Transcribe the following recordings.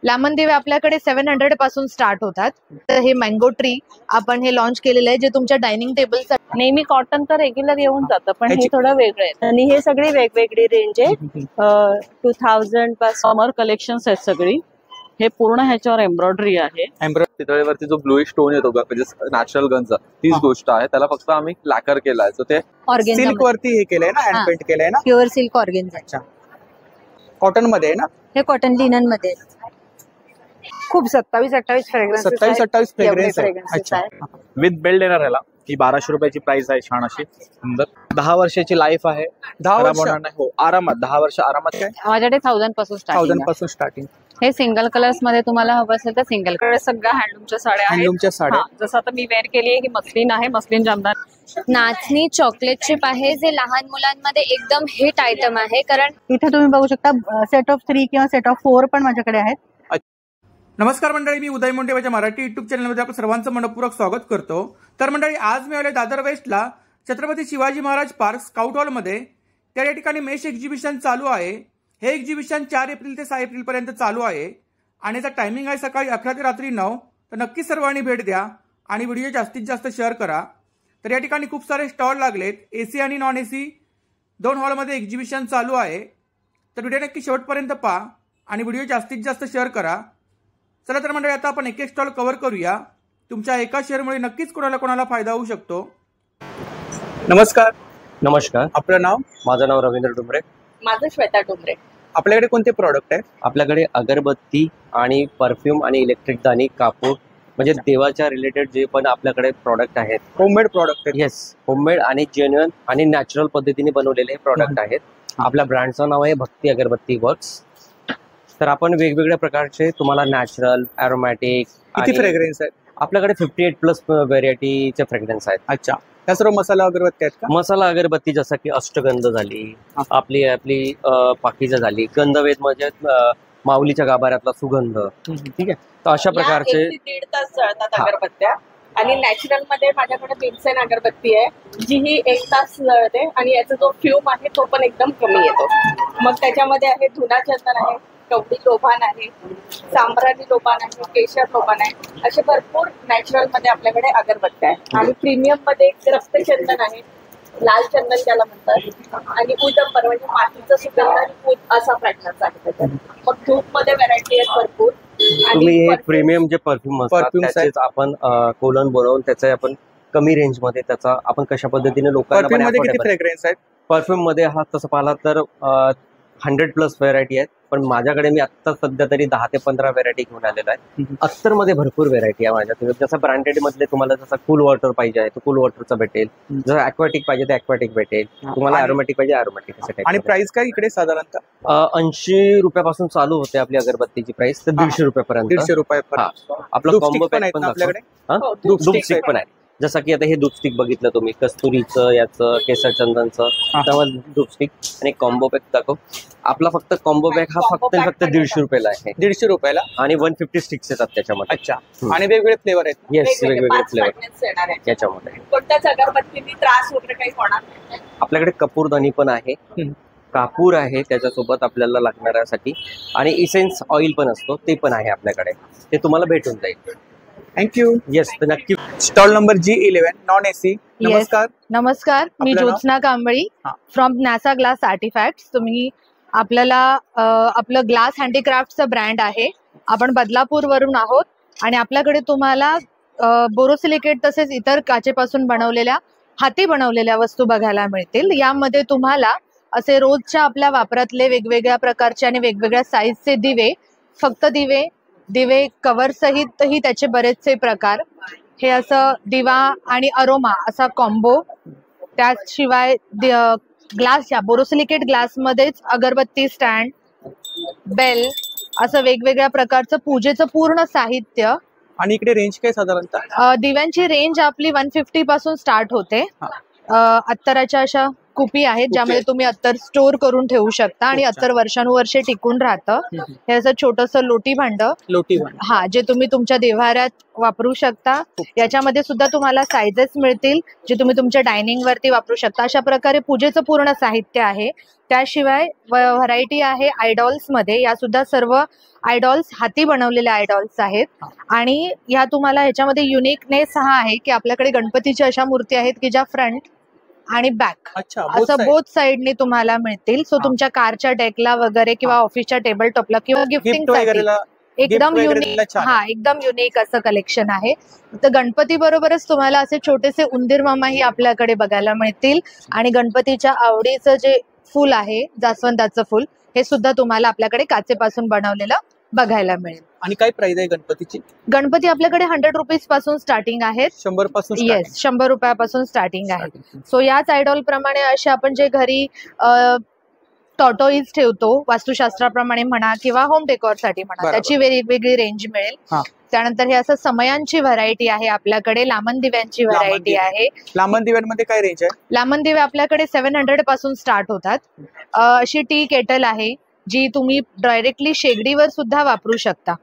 लामण दिवे आपल्याकडे 700 पासून स्टार्ट होतात। तर हे मँगो ट्री आपण हे लॉन्च केलेलं आहे, जे तुमच्या डायनिंग टेबल नेहमी कॉटन तर रेग्युलर येऊन जातं, पण हे थोडं वेगळं आहे आणि हे सगळी वेगवेगळी रेंज आहे। 2000 पासून समर कलेक्शन्स आहेत सगळी। हे पूर्ण ह्याच्यावर एम्ब्रॉयडरी आहे। पितळेवरती जो ब्लूइश स्टोन येतो म्हणजे नॅचरल गंजा, तीच गोष्ट आहे। त्याला फक्त आम्ही लॅकर केलाय, सो ते सिल्क वरती हे केलंय ना, हँड पेंट केलंय ना, प्युअर सिल्क ऑर्गेन्झा। अच्छा, कॉटन मध्ये आहे ना, हे कॉटन लिनन मध्ये खूप 27-28 फ्रेग्रन्स आहे। अच्छा, विथ बेल्ट येणार याला। ही 1200 रुपयाची प्राइस आहे, छान अशी सुंदर। 10 वर्षाची लाईफ आहे। 10 वर्ष हो, आरामात 10 वर्ष आरामात। काय माझ्याकडे 1000 पासून स्टार्टिंग 1000 पासून स्टार्टिंग। हे सिंगल कलर्स मध्ये तुम्हाला हवं असेल तर सिंगल कलर। सगळ्या हँडलूमच्या साड्या आहेत, हँडलूमच्या साड्या। जसं आता मी वेअर केली आहे, ही मस्लिन आहे, मस्लिन जामदार। नाचणी चॉकलेट चिप आहे, जे लहान मुलांमध्ये एकदम हिट आयटम आहे, कारण इथे तुम्ही बघू शकता सेट ऑफ 3 किंवा सेट ऑफ 4 पण माझ्याकडे आहेत। नमस्कार मंडळी, मी उदय मुंडे माझ्या मराठी युट्यूब चॅनलमध्ये आपलं सर्वांचं मनपूर्वक स्वागत करतो। तर मंडळी, आज मी आले दादर वेस्टला छत्रपती शिवाजी महाराज पार्क स्काउट हॉलमध्ये। त्या ठिकाणी मेष एक्झिबिशन चालू आहे। हे एक्झिबिशन 4 एप्रिल ते 6 एप्रिल पर्यंत चालू आहे आणि याचा टायमिंग आहे सकाळी 11 ते रात्री 9। तर नक्की सर्वांनी भेट द्या आणि व्हिडिओ जास्तीत जास्त शेअर करा। तर या ठिकाणी खूप सारे स्टॉल लागलेत, एसी आणि नॉन एसी दोन हॉलमध्ये एक्झिबिशन चालू आहे। तर व्हिडिओ नक्की शेवटपर्यंत पहा आणि व्हिडिओ जास्तीत जास्त शेअर करा। चला तर मंडळी, आता आपण एक एक स्टॉल कव्हर करूया। तुमच्या एका शेअरमुळे नक्कीच कोणाला फायदा होऊ शकतो। नमस्कार। नमस्कार, आपलं नाव? माझं नाव रवींद्र डुमरे। माझं श्वेता डुमरे। आपल्याकडे कोणते प्रॉडक्ट आहेत? आपल्याकडे अगरबत्ती आणि परफ्यूम आणि इलेक्ट्रिक दाणी, कापूर, म्हणजे देवाच्या रिलेटेड जे पण आपल्याकडे प्रॉडक्ट आहेत, होममेड प्रॉडक्ट आहेत। येस, होममेड आणि जेन्युइन आणि नॅचरल पद्धतीने बनवलेले प्रॉडक्ट आहेत। आपल्या ब्रँडचं नाव आहे भक्ती अगरबत्ती वर्क्स। तर आपण वेगवेगळ्या प्रकारचे तुम्हाला नॅचरल, अरोमॅटिक, किती फ्रेग्रन्स आहेत आपल्याकडे? 58+ व्हेरायटीचे फ्रेग्रन्स आहेत। अच्छा, त्या सर्व मसाला अगरबत्ती आहेत का? मसाला अगरबत्ती जसं की अष्टगंध झाली, आपली पाकिजा झाली, गंधवेद म्हणजे माऊलीच्या गाभाऱ्यातला सुगंध, ठीक आहे। तर अशा प्रकारचे 1 ते 1.5 तास जळतात अगरबत्त्या। आणि नॅचरल मध्ये माझ्याकडे भीमसेन अगरबत्ती आहे, जी ही 1 तास जळते आणि याचा जो फ्यूम आहे तो पण एकदम कमी येतो। मग त्याच्यामध्ये आहे धुना चंदन आहे, कवडी लोबान आहे, सांबराणी लोबान आहे, केशर लोबान आहे, असे भरपूर नॅचरल मध्ये आपल्याकडे अगरबत्त्या आहे। आणि प्रीमियम मध्ये रक्तचंदन आहे, लाल चंदन त्याला म्हणतात, आणि उदंबर म्हणजे मातीचं सुगंध आणि उद असा फ्रॅग्रन्स आहे त्याच्यात। मग धूप मध्ये व्हरायटी आहेत भरपूर। तुम्ही हे प्रीमियम जे परफ्यूम असतात त्याचेच आपण कोलन बनवून त्याचे आपण कमी रेंज मध्ये त्याचा आपण कशा पद्धतीने लोकांना फ्रेग्रन्स आहेत परफ्यूम मध्ये हा तसं पाहिला तर 100+ व्हेरायटी आहेत, पण माझ्याकडे मी आता सध्या तरी 10 ते 15 व्हेरायटी घेऊन आलेला आहे। अत्तर मध्ये भरपूर व्हेरायटी आहे माझ्याकडे। जसं ब्रँडेड मधले तुम्हाला जसं कूल वॉटर पाहिजे आहे तर कूल वॉटरचं भेटेल, जर ॲक्वाटिक पाहिजे तर ॲक्वाटिक भेटेल, तुम्हाला अरोमॅटिक पाहिजे अरोमॅटिक असं आणि प्राइस काय इकडे साधारणतः? 80 रुपयापासून चालू होते आपली अगरबत्तीची प्राइस, तर 150 रुपयापर्यंत। 150 रुपयापर्यंत आपलं कॉम्बो पॅक पण आपल्याकडे धूप स्टिक पण आहे। जसं की आता हे धूप स्टिक बघितलं तुम्ही, कस्तुरीचं, याचं, केसर चंदनचं, त्यामध्ये धूप स्टिक आणि कॉम्बो पॅक दाखव। आपला फक्त कॉम्बो पॅक हा फक्त 150 रुपयाला आहे। 150 रुपयाला आणि 150 स्टिक्स येतात त्याच्यामध्ये। अच्छा, आणि वेगवेगळे फ्लेवर आहेत? येस, वेगवेगळे फ्लेवर याच्यामध्ये। कोणत्याच अगरबत्तीने त्रास वगैरे काही होणार नाही। आपल्याकडे कपूरदानी पण आहे, कापूर आहे त्याच्यासोबत आपल्याला लागणाऱ्यासाठी, आणि इसेन्स ऑइल पण असतो, ते पण आहे आपल्याकडे, ते तुम्हाला भेटून जाईल। थँक्यू। येस, तर नक्की। Stall number G11 non AC. नमस्कार। नमस्कार, मी Jyotsna Kambli from Nasa glass artefacts. तुम्ही आपल्याला आपलं ग्लास हँडीक्राफ्टचं ब्रँड आहे, आपण बदलापूर वरून आहोत आणि आपल्याकडे तुम्हाला बोरोसिलिकेट तसेच इतर काचेपासून बनवलेल्या, हाती बनवलेल्या वस्तू बघायला मिळतील। यामध्ये तुम्हाला असे रोजच्या आपल्या वापरातले वेगवेगळ्या प्रकारचे आणि वेगवेगळ्या साईजचे दिवे, फक्त दिवे कव्हर सहितही त्याचे बरेचसे प्रकार, हे असं दिवा आणि अरोमा असा कॉम्बो, त्याशिवाय ग्लासच्या बोरोसिलिकेट ग्लासमध्येच अगरबत्ती स्टँड, बेल, असं वेगवेगळ्या प्रकारचं पूजेचं पूर्ण साहित्य। आणि इकडे रेंज काय साधारणतः? दिव्यांची रेंज आपली 150 पासून स्टार्ट होते, अत्तराच्या अशा कुपी आहेत ज्यामध्ये तुम्ही अत्तर स्टोअर करून ठेवू शकता आणि अत्तर वर्षानुवर्षे टिकून राहतं. हे असं छोटंसं लोटी भांड हा, जे तुम्ही तुमच्या देव्हाऱ्यात वापरू शकता. याच्यामध्ये सुद्धा तुम्हाला सायझेस मिळतील जे तुम्ही तुमच्या डायनिंग वरती वापरू शकता. अशा प्रकारे पूजेचं पूर्ण साहित्य आहे. त्याशिवाय व्हरायटी आहे आयडॉल्स मध्ये. या सुद्धा सर्व आयडॉल्स हाती बनवलेले आयडॉल्स आहेत आणि ह्या तुम्हाला ह्याच्यामध्ये युनिकनेस हा आहे की आपल्याकडे गणपतीच्या अशा मूर्ती आहेत की ज्या फ्रंट आणि बॅक असं बोथ साइडने तुम्हाला मिळतील. सो तुमच्या कारच्या डेकला वगैरे किंवा ऑफिसच्या टेबल टॉपला किंवा गिफ्टिंग एकदम युनिक एकदम युनिक असं कलेक्शन आहे. तर गणपती बरोबरच तुम्हाला असे छोटेसे उंदीर मामाही आपल्याकडे बघायला मिळतील आणि गणपतीच्या आवडीचं जे फुल आहे जास्वंदाचं फुल हे सुद्धा तुम्हाला आपल्याकडे काचेपासून बनवलेलं बघायला मिळेल. आणि काय प्राइस आहे गणपतीची? गणपती आपल्याकडे 100 रुपीज पासून स्टार्टिंग आहेत. 100 पासून? येस, 100 रुपयापासून स्टार्टिंग आहे. सो याच आयडॉल प्रमाणे असे आपण जे घरी टॉटोईज ठेवतो वास्तुशास्त्राप्रमाणे म्हणा किंवा होम डेकोर साठी म्हणा, त्याची वेगवेगळी रेंज मिळेल. त्यानंतर हे असं समयांची व्हरायटी आहे आपल्याकडे. लामण दिव्यांची व्हरायटी आहे. लामण दिव्यांमध्ये काय रेंज आहे? लामण दिवे आपल्याकडे 700 पासून स्टार्ट होतात. अशी टी केटल आहे जी तुम्ही डायरेक्टली शेगडीवर सुद्धा वापरू शकता.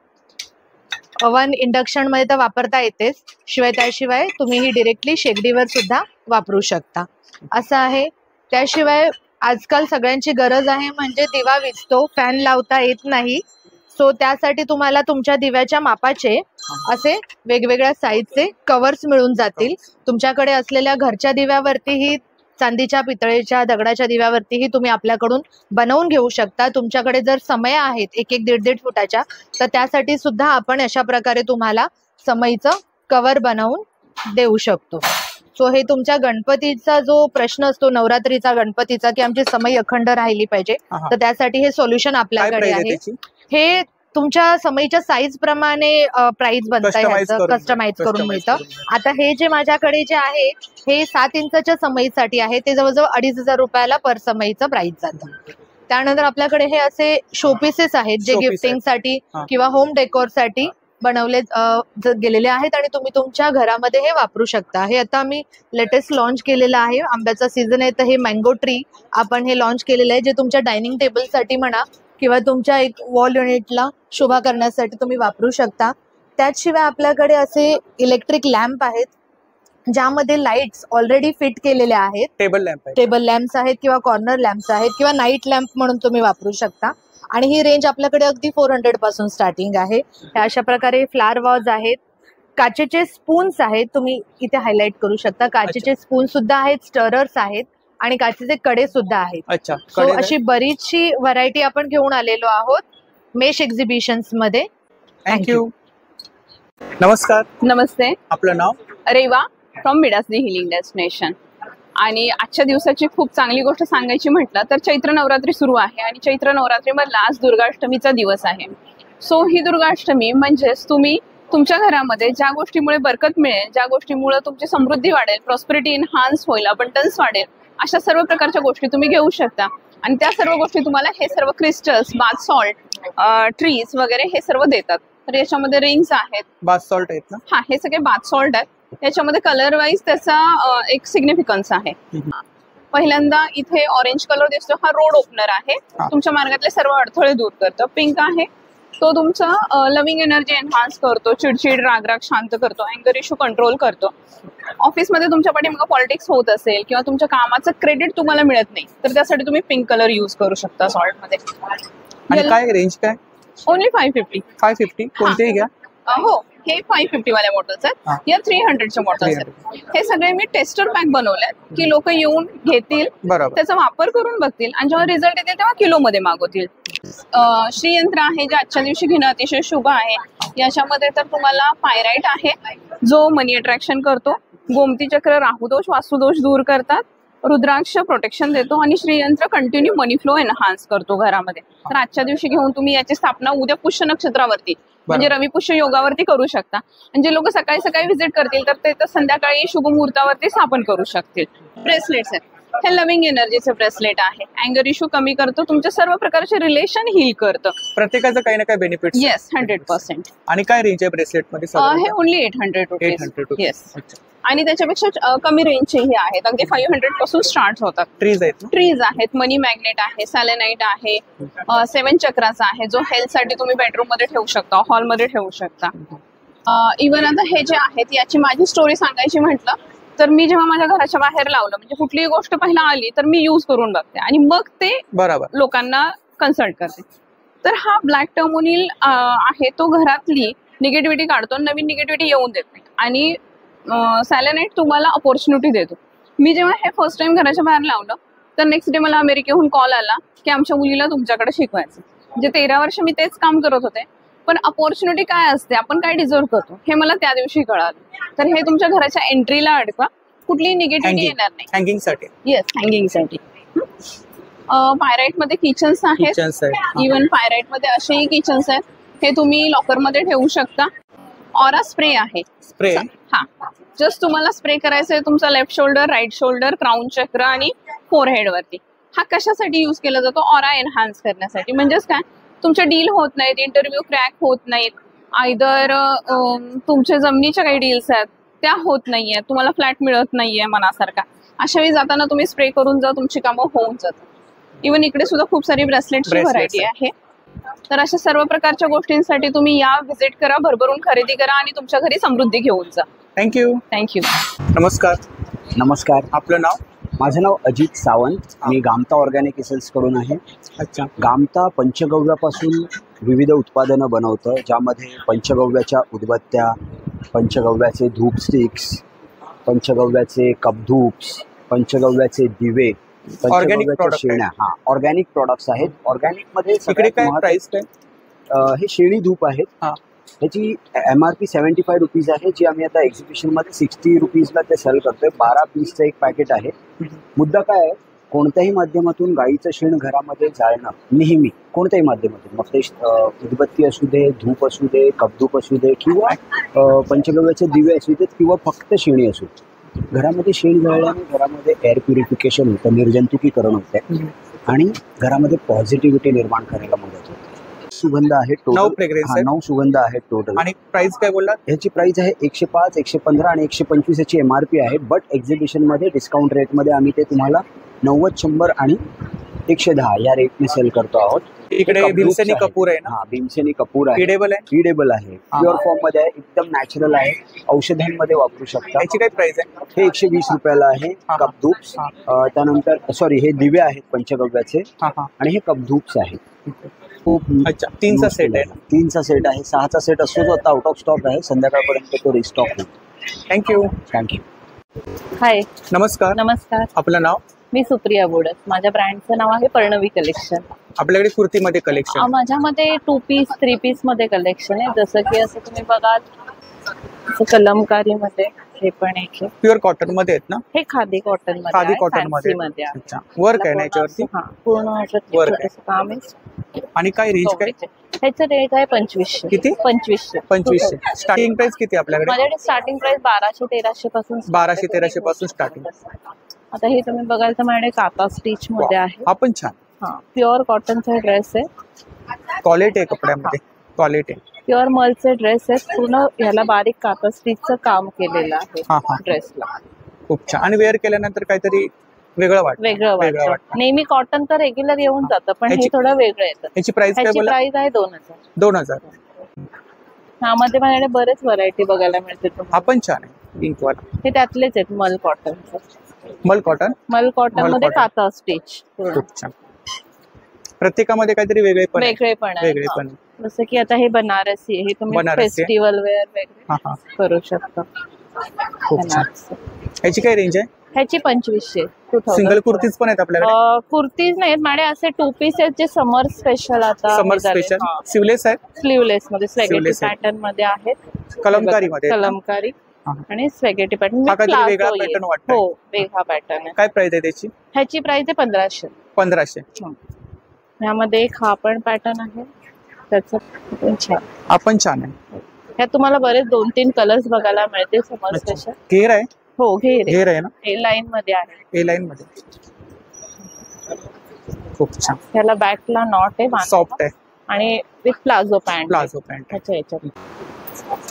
ओव्हन इंडक्शन मध्ये तर वापरता येतेच, शिवाय त्याशिवाय तुम्ही ही डिरेक्टली शेगडीवर सुद्धा वापरू शकता असं आहे. त्याशिवाय आजकाल सगळ्यांची गरज आहे म्हणजे दिवा विझतो, फॅन लावता येत नाही. सो त्यासाठी तुम्हाला तुमच्या दिव्याच्या मापाचे असे वेगवेगळ्या साईजचे कव्हर्स मिळून जातील. तुमच्याकडे असलेल्या घरच्या दिव्यावरतीही, चांदीच्या, पितळेच्या, दगडाच्या दिव्यावरतीही तुम्ही आपल्याकडून बनवून घेऊ शकता. तुमच्याकडे जर समय आहेत 1-1, 1.5 फुटाच्या, तर त्यासाठी सुद्धा आपण अशा प्रकारे तुम्हाला समईचं कव्हर बनवून देऊ शकतो. सो हे तुमच्या गणपतीचा जो प्रश्न असतो नवरात्रीचा गणपतीचा की आमची समय अखंड राहिली पाहिजे, तर त्यासाठी हे सोल्युशन आपल्याकडे आहे. हे तुमच्या समईच्या साईज प्रमाणे प्राइस बनतं, ह्याचं कस्टमाइज करून मिळतं. आता हे जे माझ्याकडे जे आहे हे 7 इंचच्या समईसाठी आहे. ते जवळजवळ 2,500 रुपयाला पर समईचं प्राइस जातं. त्यानंतर आपल्याकडे हे असे शोपीसेस आहेत जे गिफ्टिंगसाठी किंवा होम डेकोरसाठी बनवले गेलेले आहेत आणि तुम्ही तुमच्या घरामध्ये हे वापरू शकता. हे आता आम्ही लेटेस्ट लॉन्च केलेलं आहे. आंब्याचा सीझन आहे तर हे मँगो ट्री आपण हे लॉन्च केलेलं आहे, जे तुमच्या डायनिंग टेबलसाठी म्हणा किंवा तुमच्या एक वॉल युनिटला शोभा करण्यासाठी तुम्ही वापरू शकता. त्याशिवाय आपल्याकडे असे इलेक्ट्रिक लॅम्प आहेत ज्यामध्ये लाईट्स ऑलरेडी फिट केलेल्या आहेत. टेबल लॅम्प्स आहेत किंवा कॉर्नर लॅम्प्स आहेत किंवा नाईट लॅम्प म्हणून तुम्ही वापरू शकता. आणि ही रेंज आपल्याकडे अगदी 400 पासून स्टार्टिंग आहे. अशा प्रकारे फ्लावर वॉज आहेत. काचेचे स्पून्स आहेत, तुम्ही इथे हायलाइट करू शकता. काचेचे स्पून सुद्धा आहेत, स्टरर्स आहेत आणि काचेचे कडे सुद्धा आहेत. सो अशी बरीचशी व्हरायटी आपण घेऊन आलेलो आहोत मेश एक्झिबिशन्स मध्ये. थँक्यू. नमस्कार. नमस्ते. आपलं नाव? रेवा फ्रॉम मिडासनी हिलिंग डेस्टिनेशन. आणि आजच्या दिवसाची खूप चांगली गोष्ट सांगायची म्हटलं तर चैत्र नवरात्री सुरू आहे आणि चैत्र नवरात्रीमधला आज दुर्गाष्टमीचा दिवस आहे. सो ही दुर्गाष्टमी म्हणजेच तुम्ही तुमच्या घरामध्ये ज्या गोष्टीमुळे बरकत मिळेल, ज्या गोष्टीमुळे तुमची समृद्धी वाढेल, प्रॉस्पेरिटी इन्हान्स होईल, अबंडन्स वाढेल, अशा सर्व प्रकारच्या गोष्टी तुम्ही घेऊ शकता. आणि त्या सर्व गोष्टी तुम्हाला हे सर्व क्रिस्टल्स, बाथ सॉल्ट, ट्रीज वगैरे हे सर्व देतात. तर याच्यामध्ये रिंग्स आहेत, बाथ सॉल्ट आहेत ना? हा, हे सगळे बाथ सॉल्ट आहेत. याच्यामध्ये कलर वाईज त्याचा एक सिग्निफिकन्स आहे. पहिल्यांदा इथे ऑरेंज कलर दिसतो, हा रोड ओपनर आहे, तुमच्या मार्गातले सर्व अडथळे दूर करतो. पिंक आहे, तो तुमचा लव्हिंग एनर्जी एनहान्स करतो, चिडचिड, रागराग शांत करतो, अँगर इश्यू कंट्रोल करतो. ऑफिसमध्ये तुमच्या पाठीमागे पॉलिटिक्स होत असेल किंवा तुमच्या कामाचं क्रेडिट तुम्हाला मिळत नाही तर त्यासाठी तुम्ही पिंक कलर यूज करू शकता सॉल्ट मध्ये. आणि काय रेंज काय? ओनली 550. 550 कोणतेही घ्या. हो, हे 550 वाल्या मॉडेल्स आहेत, या 300च्या मॉडेल्स आहेत. हे सगळे मी टेस्टर पॅक बनवलेत की लोक येऊन घेतील, त्याचा वापर करून बघतील आणि जेव्हा रिझल्ट येतील तेव्हा किलो मध्ये मागवतील. श्रीयंत्र आहे जे आजच्या दिवशी घेणं अतिशय शुभ आहे. याच्यामध्ये तर तुम्हाला पायराइट आहे जो मनी अट्रॅक्शन करतो, गोमती चक्र राहुदोष वास्तुदोष दूर करतात, रुद्राक्ष प्रोटेक्शन देतो आणि श्रीयंत्र कंटिन्यू मनी फ्लो एनहान्स करतो घरामध्ये. तर आजच्या दिवशी घेऊन तुम्ही याची स्थापना उद्या पुष्य नक्षत्रावरती म्हणजे रवी पुष्य योगावरती करू शकता. आणि जे लोक सकाळी सकाळी व्हिजिट करतील तर ते तर संध्याकाळी शुभ मुहूर्तावरती स्थापन करू शकतील. ब्रेसलेट्स आहेत, हे लव्हिंग एनर्जीचे ब्रेसलेट आहे, अँगर इश्यू कमी करतो, तुमचे सर्व प्रकारचे रिलेशन हील करतं. प्रत्येकाचं काही ना काही बेनिफिट. येस, 100%. आणि काय रेंज आहे ब्रेसलेट मध्ये? हे ओनली 800 रुपीज. येस. आणि त्याच्यापेक्षा कमी रेंजचेही आहेत. अगदी 500 पासून स्टार्ट होतात. ट्रीज आहेत. ट्रीज आहेत, मनी मॅग्नेट आहे, सॅलेनाइट आहे, 7 चक्राचा आहे जो हेल्थ साठी तुम्ही बेडरूम मध्ये ठेवू शकता, हॉल मध्ये ठेवू शकता. इव्हन आता हे जे आहेत याची माझी स्टोरी सांगायची म्हटलं तर मी जेव्हा माझ्या घराच्या बाहेर लावलं म्हणजे कुठलीही गोष्ट पहिला आली तर मी यूज करून बघते आणि मग ते बरोबर लोकांना कन्सल्ट करते. तर हा ब्लॅक टर्मोनिल आहे तो घरातली निगेटिव्हिटी काढतो, नवीन निगेटिव्हिटी येऊन देत नाही. आणि सॅलेनाइट तुम्हाला अपॉर्च्युनिटी देतो. मी जेव्हा हे फर्स्ट टाइम घराच्या बाहेर लावलं तर नेक्स्ट डे मला अमेरिकेहून कॉल आला की आमच्या मुलीला तुमच्याकडे शिकवायचं. म्हणजे 13 वर्ष मी तेच काम करत होते, पण अपॉर्च्युनिटी काय असते, आपण काय डिझर्व करतो हे मला त्या दिवशी कळालं. तर हे तुमच्या घराच्या एंट्रीला अडका, कुठलीही निगेटिव्हिटी येणार नाही. हँगिंगसाठी. येस, हँगिंगसाठी. पायराइट मध्ये किचन्स आहेत. इव्हन पायराइट मध्ये असेही किचन्स आहेत, हे तुम्ही लॉकर मध्ये ठेवू शकता. ऑरा स्प्रे आहे. स्प्रे. हा, जस्ट तुम्हाला स्प्रे करायचं आहे तुमचा left shoulder, right shoulder, crown चक्र आणि फोरहेड वरती. हा कशासाठी यूज केला जातो? ऑरा एनहान्स करण्यासाठी. म्हणजेच काय, तुमचे डील होत नाहीत, इंटरव्ह्यू क्रॅक होत नाहीत, आयदर तुमच्या जमिनीच्या काही डील्स आहेत त्या होत नाहीये, तुम्हाला फ्लॅट मिळत नाहीये मनासारखा, अशा वेळी जाताना तुम्ही स्प्रे करून जा, तुमची कामं होऊन जातात. इव्हन इकडे सुद्धा खूप सारी ब्रेसलेटची व्हरायटी आहे. तर अशा सर्व प्रकारच्या गोष्टींसाठी तुम्ही या, व्हिजिट करा, भरभरून खरेदी करा आणि तुमच्या घरी समृद्धी घेऊन जा. थँक्यू. थँक्यू. नमस्कार. नमस्कार. आपलं नाव? माझं नाव अजित सावंत. मी गामता ऑर्गॅनिक इसेल्स कडून आहे. अच्छा. गामता पंचगव्यापासून विविध उत्पादनं बनवतं, ज्यामध्ये पंचगव्याच्या उदबत्त्या, पंचगव्याचे धूप स्टिक्स, पंचगव्याचे कपधूप्स, पंचगव्याचे दिवे, पंचगव्याच्या शेण्या. हा, ऑर्गॅनिक प्रोडक्ट्स आहेत. ऑर्गॅनिक मध्ये इकडे काय प्राइस काय? हे शेळी धूप आहेत. ह्याची MRP 75 रुपीज आहे, जी आम्ही आता एक्झिबिशन मध्ये 60 रुपीजला ते सेल करतोय. 12 पीसचं एक पॅकेट आहे. मुद्दा काय आहे, कोणत्याही माध्यमातून गाईचं शेण घरामध्ये जाळणं नेहमी, कोणत्याही माध्यमातून, मग ते उदबत्ती असू दे, धूप असू दे, कपधूप असू दे, किंवा पंचगव्याचे दिवे असू देत, किंवा फक्त शेणी असू दे, घरामध्ये शेण जाळल्याने घरामध्ये एअर प्युरिफिकेशन होतं, निर्जंतुकीकरण होतं आणि घरामध्ये पॉझिटिव्हिटी निर्माण करायला मदत होते. सुगंध आहे टोटल. 9 सुगंध आहेत टोटल. आणि प्राइस काय बोलला? याची प्राइस आहे 105, 115 आणि 125 याची MRP आहे. बट एक्झिबिशन मध्ये डिस्काउंट रेटमध्ये आम्ही ते तुम्हाला 90, 100 आणि 110 या रेटने सेल करतो आहोत. इकडे भीमसेनी कपूर आहे ना? हा, भीमसेनी कपूर आहे. इडेबल आहे, प्युअर फॉर्म मध्ये आहे, एकदम नॅचरल आहे, औषधांमध्ये वापरू शकता. याची काय प्राइस आहे? हे 120 रुपयाला आहे. कपधूप्स, त्यानंतर सॉरी, हे दिवे आहेत पंचगव्याचे आणि हे कपधूप्स आहेत. खूप. अच्छा, 3चा सेट आहे. 3चा सेट आहे. 6चा सेट असतो जो आता आउट ऑफ स्टॉक आहे, संध्याकाळपर्यंत तो रिस्टॉक होईल. थँक्यू. थँक्यू. हाय. नमस्कार. नमस्कार. आपलं नाव? मी सुप्रिया बोडस. माझ्या ब्रँडचं नाव आहे पर्णवी कलेक्शन. आपल्याकडे कुर्तीमध्ये कलेक्शन? माझ्यामध्ये 2 पीस 3 पीस मध्ये कलेक्शन आहे. जसं की असं तुम्ही बघाल, असं कलमकारी मध्ये हे पण एक प्युअर कॉटन मध्ये आहेत ना? हे खादी कॉटन मध्ये. खादी कॉटन मध्ये. अच्छा, वर्क आहे ना याच्यावरती? पूर्ण वर्क काम आहे. आणि काय रेंज काय? ह्याचं रेट आहे 2500. किती? 2500. स्टार्टिंग प्राइस किती आपल्याकडे? माझ्याकडे स्टार्टिंग प्राइस 1200-1300 पासून. 1200-1300 पासून स्टार्टिंग. आता हे तुम्ही बघाल तर माझ्याकडे काता स्टिच मध्ये आहे. आपण छान. हा, प्युअर कॉटनचा ड्रेस आहे. क्वालिटी आहे कपड्यामध्ये, क्वालिटी. प्युअर मलचे ड्रेस आहेत. पूर्ण ह्याला बारीक काता स्टिचचं काम केलेलं आहे ड्रेसला. खूप छान. आणि वेअर केल्यानंतर काहीतरी वेगळं वाटतं. नेहमी कॉटन तर रेग्युलर येऊन जातं, पण हे थोडं वेगळं येतं. याची प्राइस काय? प्राइस आहे 2000. 2000. ह्यामध्ये माझ्याकडे बरेच व्हरायटी बघायला मिळते तुम्हाला. आपण छान आहे. पिंक वाला हे त्यातलेच आहेत मल कॉटनचं. मल कॉटन मध्ये काता स्टिच. खूप छान. प्रत्येकामध्ये काहीतरी वेगळेपण आहे. जसं की आता हे बनारसी आहे. हे तुम्ही फेस्टिवल वेअर वगैरे करू शकता. खूप छान. ह्याची काय रेंज आहे? ह्याची 2500. सिंगल कुर्तीज पण आहेत आपल्याकडे? कुर्तीज नाहीत माझे, असे 2 पीस आहेत जे समर स्पेशल. आता समर स्पेशल स्लीवलेस आहेत. स्लीवलेस मध्ये स्वेगेटी पॅटर्न मध्ये आहेत. कलमकारी मध्ये. कलमकारी आणि स्वेगेटी पॅटर्न. वेगळा पॅटर्न वाटतो. हो, वेगळा पॅटर्न आहे. काय प्राइस आहे त्याची? ह्याची प्राइस आहे 1500. 1500. ह्यामध्ये एक हा पण पॅटर्न आहे, त्याचं पण छान. आपण छान आहे. ह्यात तुम्हाला बरेच 2-3 कलर्स बघायला मिळते. समर स्पेशल. घेर आहे? हो, घेर आहे ना? ए लाईन मध्ये आहे. ए लाईन मध्ये. खूप छान. ह्याला बॅकला नॉट आहे, सॉफ्ट आहे आणि विथ प्लाझो पॅन्ट. ह्याच्या ह्याच्यात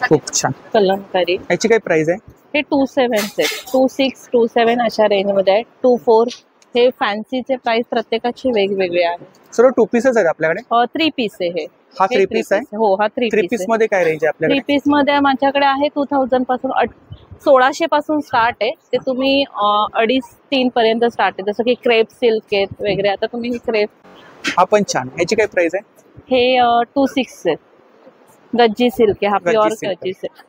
खूप छान. कलमकारी. याची काय प्राइस आहे? हे 27 सेट, 26, 27 अशा रेंज मध्ये आहे. 24 हे फॅन्सीचे प्राइस प्रत्येकाची वेगवेगळे आहे. सर्व 2 पीसेस आहेत आपल्याकडे? 3 पीस आहे हे. हा 3 पीस आहे? हो, हा 3 पीस मध्ये काय रेंज आहे आपल्याकडे? 3 पीस मध्ये माझ्याकडे आहे 2000 पासून 1600 पासून स्टार्ट आहे. ते तुम्ही 2.5-3 पर्यंत स्टार्ट आहे. जसं की क्रेप सिल्क आहेत वगैरे. आता तुम्ही क्रेप. हा पण छान. याची काय प्राइस आहे? हे 26 आहे. गज्जी सिल्क आहे. हा प्युअर गज्जी सिल्क,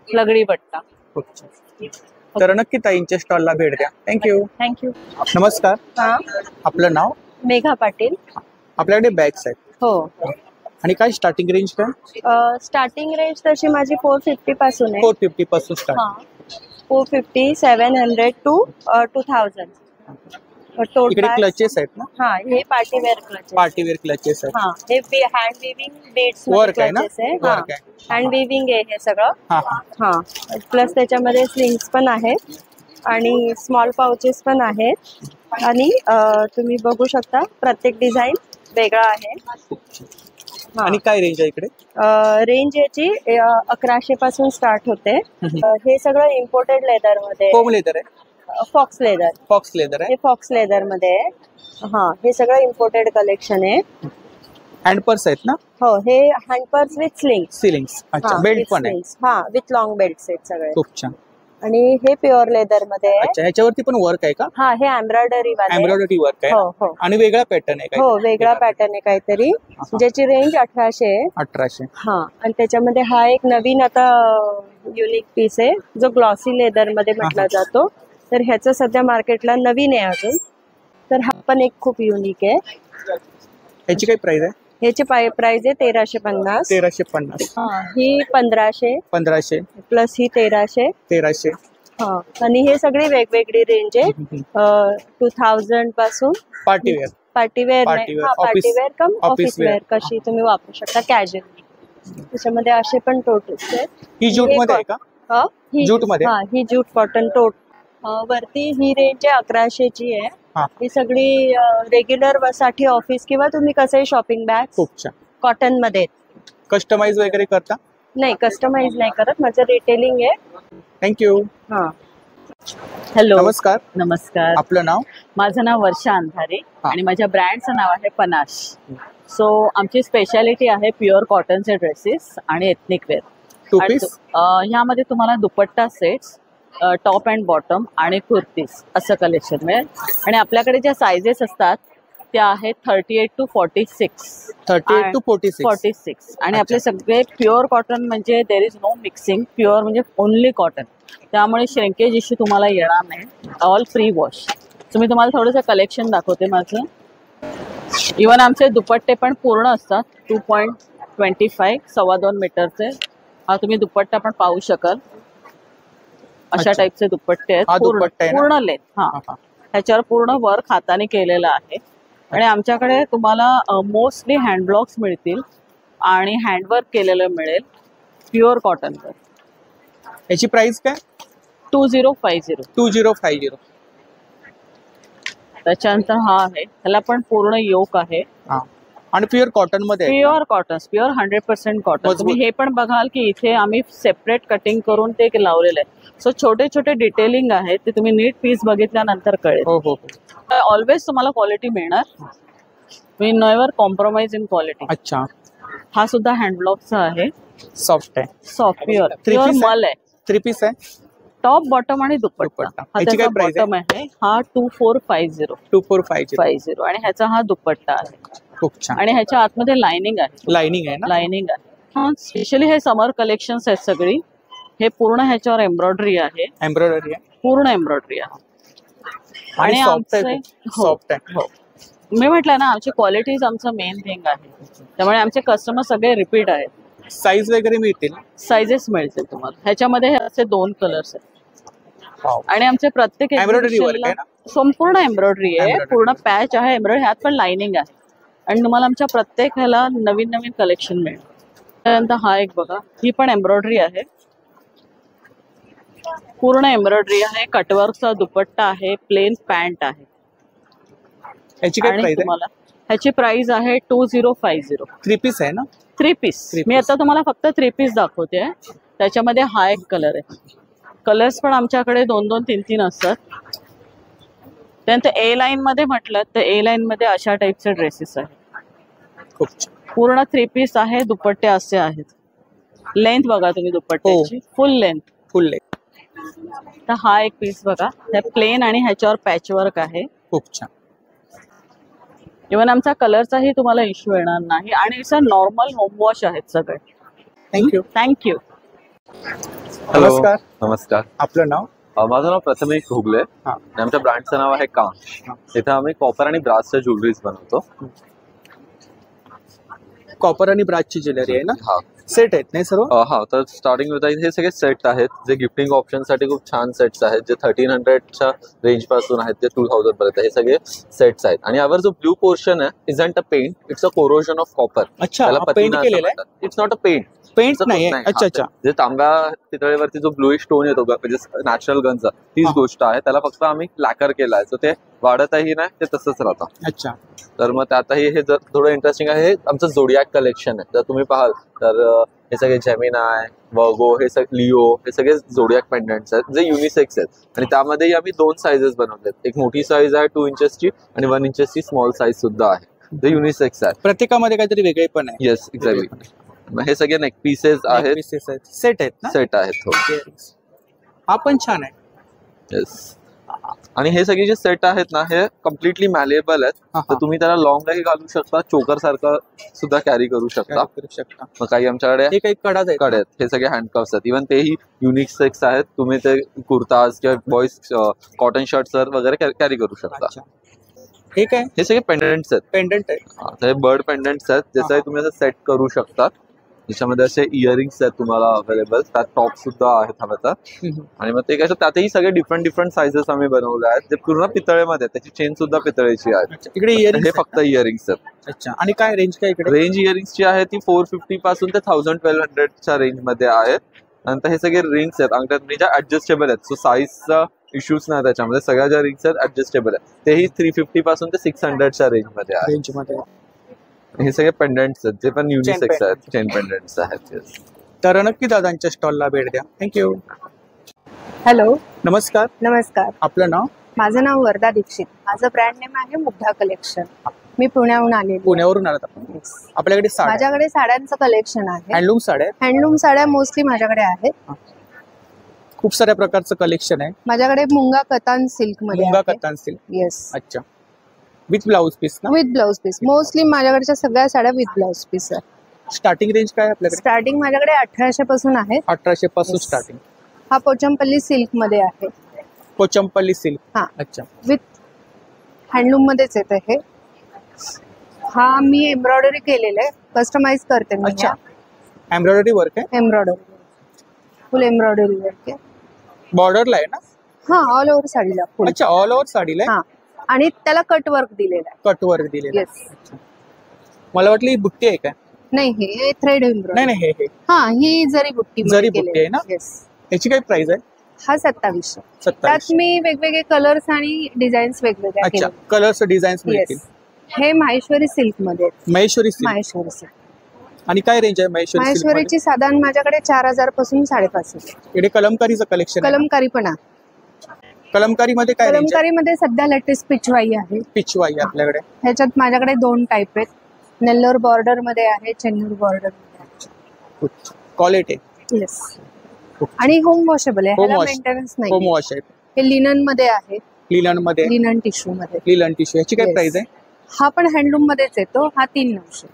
लगडी पट्टा. खूप छान. तर नक्की ताईंच्या स्टॉलला भेट द्या. थँक्यू. नमस्कार. आपलं नाव? मेघा पाटील. आपल्याकडे बॅग्स आहेत. हो. आणि काय स्टार्टिंग रेंज काय? स्टार्टिंग रेंज तशी माझी 450 पासून आहे. 450 पासून स्टार्ट. 450, 700 to 2000. इकडे क्लचेस आहेत ना? हा, हे पार्टीवेअर क्लचेस. पार्टीवेअर क्लचेस आहेत. हा, हे हँड विविंग बीड्स वर्क आहे ना? क्लचेस आहे. हँड विविंग आहे हे सगळं. हा, प्लस त्याच्यामध्ये स्लिंग्स पण आहेत आणि स्मॉल पाउचेस पण आहेत. आणि तुम्ही बघू शकता प्रत्येक डिझाईन वेगळा आहे. आणि काय रेंज आहे इकडे? रेंज याची 1100 पासून स्टार्ट होते. हे सगळं इम्पोर्टेड लेदर मध्ये. होम लेदर आहे? Fox leather. फॉक्स लेदर आहे. हे फॉक्स लेदर मध्ये आहे. हा, हे सगळं इम्पोर्टेड कलेक्शन आहे. हँड पर्स आहेत ना? हो, हे हँड पर्स विथ स्लिंग्स. अच्छा, बेल्ट पण आहे? हा, विथ लॉंग बेल्ट आहेत सगळे. खूप छान. आणि हे प्युअर लेदर मध्ये आहे. अच्छा, ह्याच्यावरती पण वर्क आहे का? हा, हे एम्ब्रॉयडरी वर्क आहे. हो हो. आणि वेगळा पॅटर्न आहे? हो, वेगळा पॅटर्न आहे काहीतरी, ज्याची रेंज 1800 आहे. 1800. हा, आणि त्याच्यामध्ये हा एक नवीन आता युनिक पीस आहे जो ग्लॉसी लेदर मध्ये म्हटला जातो. तर ह्याचं सध्या मार्केटला नवीन आहे अजून. तर हा पण एक खूप युनिक आहे. ह्याची काय प्राइस आहे? ह्याची प्राइस आहे 1350. 1350. ही 1500. 1500 प्लस ही 1300. 1300. हा, आणि हे सगळी वेगवेगळी रेंज आहे. 2000 पासून पार्टीवेअर कम ऑफिस वेअर कशी तुम्ही वापरू शकता कॅज्युअली. त्याच्यामध्ये असे पण टोट्स आहेत. ही ज्यूट मध्ये आहे का? ज्यूट मध्ये? हा, ही ज्यूट कॉटन टोट. वरती ही रेंज आहे 1100 ची आहे. ही सगळी रेग्युलर साठी ऑफिस किंवा तुम्ही कसंही शॉपिंग बॅग. खूप छान. कॉटन मध्ये. कस्टमाइज वगैरे करता? नाही, कस्टमाइज नाही करत. माझं रिटेलिंग आहे. थँक्यू. हा. हॅलो. नमस्कार. नमस्कार. आपलं नाव? माझं नाव वर्षा अंधारे आणि माझ्या ब्रँडचं नाव आहे पनाश. सो आमची स्पेशालिटी आहे प्युअर कॉटनचे ड्रेसेस आणि एथनिक वेअर. 2 पीस? ह्यामध्ये तुम्हाला दुपट्टा सेट्स, टॉप अँड बॉटम आणि कुर्तीज असं कलेक्शन मिळेल. आणि आपल्याकडे ज्या सायझेस असतात त्या आहेत 38 to 46. 38 to 46. आणि आपले सगळे प्युअर कॉटन म्हणजे there is no mixing. Pure म्हणजे ओनली कॉटन. त्यामुळे श्रिंकेज इश्यू तुम्हाला येणार नाही. All free wash. मी तुम्हाला थोडंसं कलेक्शन दाखवते माझं. इवन आमचे दुपट्टे पण पूर्ण असतात. 2.25 2.25 मीटरचे. हा तुम्ही दुपट्टा पण पाहू शकाल. अशा टाईपचे दुपट्टे आहेत. पूर्ण लेंथ. हा, ह्याच्यावर पूर्ण वर्क हाताने केलेलं आहे. आणि आमच्याकडे तुम्हाला मोस्टली हँड ब्लॉक्स मिळतील आणि हँडवर्क केलेलं मिळेल प्युअर कॉटनवर. याची प्राइस काय? 2050. 2050. त्याच्यानंतर हा आहे, ह्याला पण पूर्ण योक आहे. आणि प्युअर कॉटन मध्ये? Pure cotton, pure 100% cotton. तुम्ही हे पण बघाल की इथे आम्ही सेपरेट कटिंग करून ते लावलेलं आहे. सो छोटे छोटे डिटेलिंग आहे ते तुम्ही नीट पीस बघितल्यानंतर कळेल. हो हो. ऑलवेज तुम्हाला क्वालिटी मिळणार. We never compromise in quality. अच्छा. हा सुद्धा हँडब्लॉकचा आहे. सॉफ्ट आहे. सॉफ्ट प्युअर मल आहे. 3 पीस आहे. टॉप बॉटम आणि दुपट्टा. हा त्याचा बॉटम आहे. हा 2450. 2450. आणि ह्याचा हा दुपट्टा आहे. खूप छान. आणि ह्याच्या आतमध्ये लाइनिंग आहे. लाइनिंग आहे ना? लाइनिंग आहे. हा, स्पेशली हे समर कलेक्शन्स आहेत सगळी. हे पूर्ण ह्याच्यावर एम्ब्रॉयडरी आहे. एम्ब्रॉयडरी आहे. पूर्ण एम्ब्रॉयडरी आहे. आणि सॉफ्ट आहे. हो, मी म्हटलं ना आमची क्वालिटीज आमचं मेन थिंग आहे. त्यामुळे आमचे कस्टमर सगळे रिपीट आहेत. साईज वगैरे मिळतील? साइजेस मिळतील तुम्हाला. ह्याच्यामध्ये असे 2 कलर्स आहेत. आणि आमचे प्रत्येक संपूर्ण एम्ब्रॉयडरी आहे. पूर्ण पॅच आहे एम्ब्रॉयडरी. ह्यात पण लाइनिंग आहे. आणि तुम्हाला आमच्या प्रत्येक ह्याला नवीन नवीन कलेक्शन मिळेल. त्यानंतर हा एक बघा, ही पण एम्ब्रॉयडरी आहे. पूर्ण एम्ब्रॉयडरी आहे. कटवर्कचा दुपट्टा आहे. प्लेन पॅन्ट आहे. ह्याची काय प्राइस आहे? ह्याची प्राइस आहे 2050. 3 पीस आहे ना? 3 पीस. मी आता तुम्हाला फक्त 3 पीस दाखवते. त्याच्यामध्ये हा एक कलर आहे. कलर्स पण आमच्याकडे 2-2, 3-3 असतात. त्यानंतर ए लाईन मध्ये म्हटलं तर ए लाईन मध्ये अशा टाईपचे ड्रेसेस आहेत. पूर्ण 3 पीस आहे. दुपट्टे असे आहेत. लेंथ बघा तुम्ही दुपट्ट्याची, फुल लेंथ. तर हा एक पीस बघा, हे प्लेन आणि ह्याच्यावर पॅचवर्क आहे. खूप छान. इव्हन आमचा कलरचाही तुम्हाला इश्यू येणार नाही. आणि सर नॉर्मल होम वॉश आहेत सगळे. थँक्यू. नमस्कार. नमस्कार. आपलं नाव? माझं नाव प्रथमेश घुगले आणि आमच्या ब्रँडचं नाव आहे कांच. इथे आम्ही कॉपर आणि ब्रासच्या ज्वेलरीज बनवतो. कॉपर आणि ब्रासची ज्वेलरी आहे ना? हा. सेट आहेत नाही सर्व? हा. तर स्टार्टिंग होता हे सगळे सेट आहेत जे गिफ्टिंग ऑप्शन साठी खूप छान सेट्स आहेत, जे 1300च्या रेंज पासून आहेत ते 2000 पर्यंत हे सगळे सेट्स आहेत. आणि यावर जो ब्लू पोर्शन आहे isn't a paint, it's a corrosion of copper. Paint केलेलं आहे? It's not a paint. Paint नाही. अच्छा. जे तांब्या पितळेवरती जो ब्लूइश टोन येतो म्हणजे नॅचरल गनचा, तीच गोष्ट आहे. त्याला फक्त आम्ही लॅकर केलाय, सो ते वाढतही नाही, ते तसंच राहतं. अच्छा. तर मग त्यातही हे जर थोडं इंटरेस्टिंग आहे, हे आमचं झोडियाक कलेक्शन आहे. जर तुम्ही पाहाल तर हे सगळे जेमिनाय, वर्गो, हे सगळे लिओ, हे सगळे झोडियाक पेंडंट्स आहेत जे युनिसेक्स आहेत. आणि त्यामध्येही आम्ही 2 साईजेस बनवलेत. एक मोठी साईज आहे 2 इंचेसची आणि 1 इंचेसची स्मॉल साईज सुद्धा आहे, जे युनिसेक्स आहे. प्रत्येकामध्ये काहीतरी वेगळे पण आहे. Yes, exactly. हे सगळे नेक पीसेस आहेत. सेट आहेत ना? सेट आहेत. हो. हा पण छान आहे. येस. आणि हे सगळे जे सेट आहेत ना, हे कम्प्लिटली मॅलेबल आहेत. तर तुम्ही त्याला लॉंगही घालू शकता, चोकर सारखं सुद्धा कॅरी करू शकता. मग काही आमच्याकडे काही कडा आहेत, हे सगळे हँडकफ्स आहेत. इव्हन तेही युनिसेक्स आहेत. तुम्ही ते कुर्ताज किंवा बॉईज कॉटन शर्ट्स वगैरे कॅरी करू शकता. हे काय? हे सगळे पेंडंट्स आहेत. पेंडंट आहेत. हे बर्ड पेंडंट्स आहेत, ज्याचा तुम्ही असं सेट करू शकता. त्याच्यामध्ये असे इयरिंग्स आहेत तुम्हाला अवेलेबल. त्यात टॉप सुद्धा आहेत हव्या. आणि मग ते कसं त्यातही सगळे डिफरंट साईजेस आम्ही बनवले आहेत, जे पूर्ण पितळेमध्ये. त्याची चेन सुद्धा पितळेची आहे. इकडे हे फक्त इयरिंग्स आहेत. अच्छा. आणि काय रेंज काय इकडे? रेंज इयरिंग्सची आहे ती 450 पासून ते 1200च्या रेंज मध्ये आहेत. नंतर हे सगळे रिंग्स आहेत अंगठ्यात, ज्या ऍडजस्टेबल आहेत. सो साईजचा इश्यूज नाही त्याच्यामध्ये. सगळ्या ज्या रिंग्स आहेत ऍडजस्टेबल आहेत, तेही 350 पासून ते 600च्या रेंज मध्ये आहे. हे सगळे पेंडंट्स आहेत, जे पण युनिसेक्स आहेत, चेन पेंडंट्स आहेत. तर नक्की दादांच्या स्टॉलला भेट द्या. थँक्यू. हॅलो. नमस्कार. नमस्कार. आपलं नाव? माझं नाव वर्धा दीक्षित. माझं ब्रँड नेम आहे मुग्धा कलेक्शन. मी पुण्याहून आले. पुण्यावरून आलात आपण? आपल्याकडे माझ्याकडे साड्यांचं कलेक्शन आहे. हँडलूम साड्या? हँडलूम साड्या मोस्टली माझ्याकडे आहेत. खूप साऱ्या प्रकारचं कलेक्शन आहे माझ्याकडे. मुंगा कतान सिल्क मध्ये. मुंगा कतान सिल्क. येस. अच्छा. विथ ब्लाउज पीस ना? With blouse piece. मोस्टली माझ्याकडच्या सगळ्या साड्या विथ ब्लाउज पीस आहे. स्टार्टिंग रेंज काय आपल्याकडे? स्टार्टिंग माझ्याकडे 1800 पासून आहे. 1800 पासून स्टार्टिंग. हा पोचमपल्ली सिल्क मध्ये आहे. पोचमपल्ली सिल्क. हा. अच्छा. विथ हँडलूम मध्येच येते हे. हा मी एम्ब्रॉयडरी केलेलं आहे, कस्टमाइज करते मी. अच्छा. एम्ब्रॉयडरी वर्क आहे? एम्ब्रॉयडरी, फुल एम्ब्रॉयडरी वर्क आहे. बॉर्डरला आहे ना? हा, ऑल ओव्हर साडीला. अच्छा, ऑल ओव्हर साडीला. हा. आणि त्याला कट वर्क दिलेलं आहे. कट वर्क दिलेलं. येस. मला वाटलं ही बुट्टी आहे काय? नाही, हे थ्रेड एम्ब्रॉयडरी. नाही हे हा, ही जरी बुट्टी. जरी बुट्टी आहे ना? येस. याची काय प्राइस आहे? हा 2700. त्यात मी वेगवेगळे कलर्स आणि डिझाईन्स वेगवेगळ्या. अच्छा. कलर्स डिझाईन्स मिळतील. हे माहेश्वरी सिल्क मध्ये. माहेश्वरी सिल्क. माहेश्वरी सिल्क. आणि काय रेंज आहे माहेश्वरी? माहेश्वरीची साधारण माझ्याकडे 4000 पासून 5,500. इकडे कलमकारीचं कलेक्शन. कलमकारी पण आहे. कलमकारी मध्ये काय? कलमकारी मध्ये सध्या लेटेस्ट पिचवाई आहे. पिचवाई आपल्याकडे. ह्याच्यात माझ्याकडे 2 टाइप आहेत. नेल्लोर बॉर्डर मध्ये आहे, चेन्नूर बॉर्डर मध्ये. क्वालिटी. येस. आणि होम वॉशेबल आहे, ह्याला मेंटेनन्स नाही. होम वॉश आहे. हे लिनन मध्ये आहे. लिनन मध्ये. लिनन टिश्यू मध्ये. Linen tissue. याची काय प्राइस आहे? हा पण हँडलूम मध्येच येतो. हा 3,900.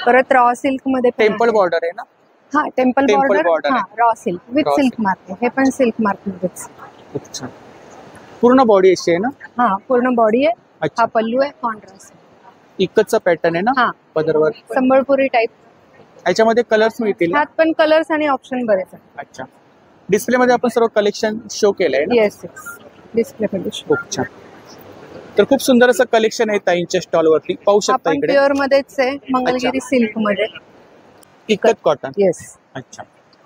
परत रॉ सिल्क मध्ये टेम्पल बॉर्डर आहे ना? हा, टेम्पल बॉर्डर. हा, raw silk with silk mark. हे पण सिल्क मार्क मध्येच. अच्छा. पूर्ण बॉडी अशी आहे ना? हा, पूर्ण बॉडी आहे. हा पल्लू आहे, कॉन्ट्रास्ट. इकतचा पॅटर्न आहे ना? हा, पदरवर. संबळपुरी टाइप. याच्यामध्ये कलर्स मिळतील? ह्यात पण कलर्स आणि ऑप्शन बरेच आहेत. अच्छा. डिस्प्ले मध्ये आपण सर्व कलेक्शन शो केलंय ना? येस. डिस्प्ले मध्ये. खूप छान. तर खूप सुंदर असं कलेक्शन आहे ताईंच्या स्टॉल वरती. पाहू शकता इकडे. प्युअर मध्येच आहे, मंगलगिरी सिल्क मध्ये. इकत कॉटन. येस. अच्छा.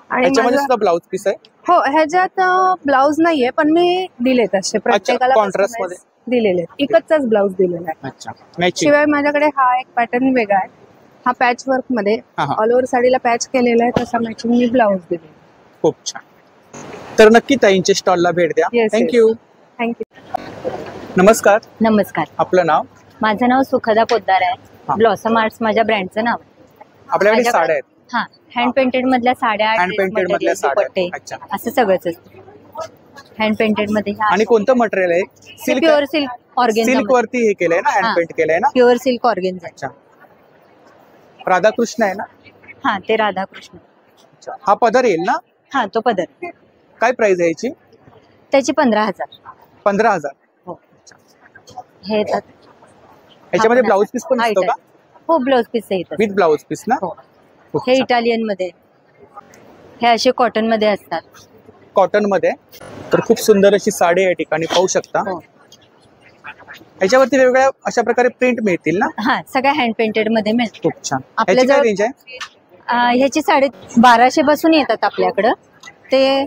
आणि याच्यामध्ये सुद्धा ब्लाउज पीस आहे? हो, ह्याच्यात ब्लाउज नाहीये, पण मी दिले तसे प्रत्येकाला कॉन्ट्रास्ट मध्ये दिलेले. इकतचाच ब्लाउज दिलेला आहे. अच्छा. शिवाय माझ्याकडे हा एक पॅटर्न वेगळा आहे. हा पॅच वर्क मध्ये हा, हा. ऑल ओव्हर साडीला पॅच केलेला आहे, तसा मॅचिंग मी ब्लाऊज दिले. खूप छान. तर नक्की ताईंच्या स्टॉलला भेट द्या. Yes, thank you. थँक्यू. नमस्कार, नमस्कार, आपलं नाव? माझं नाव सुखदा पोद्दार हा. आहे. ब्लॉसम आर्ट्स माझ्या ब्रँडचं नाव आहे. आपल्याकडे साड्या आहेत. हा, हँड पेंटेड मधल्या साड्या, हँड ड्रेस पेंटेड मधल्या मटेरियल, साड्या. दुपट्टे, अच्छा. असं सगळंच असतं. हँड पेंटेड मध्ये आणि कोणतं मटेरियल आहे? Silk. Pure silk organza. Silk वरती हे केलंय ना, हँड पेंट केलंय ना? Pure silk organza. अच्छा. राधाकृष्ण आहे ना? हा, ते राधाकृष्ण. अच्छा. हा पदर येईल ना? हा, तो पदर. काय प्राइस आहे याची? त्याची 15,000. 15,000. हो. हे येतात. याच्यामध्ये हा, ब्लाऊज पीस पण हा, असतो का? हो, ब्लाऊज पीस येतात. विथ ब्लाऊज पीस ना? हो. खूप हे छान. इटालियन मध्ये, हे असे कॉटन मध्ये असतात. कॉटन मध्ये. तर खूप सुंदर अशी साडी या ठिकाणी पाहू शकता. हो. याच्यावरती वेगवेगळ्या अशा प्रकारे प्रिंट मिळतील ना? हा, सगळ्या हँड पेंटेड मध्ये मिळतात. खूप छान. आपल्या याची काय जवळ- रेंज आहे? ह्याची 1250 पासून येतात आपल्याकडं, ते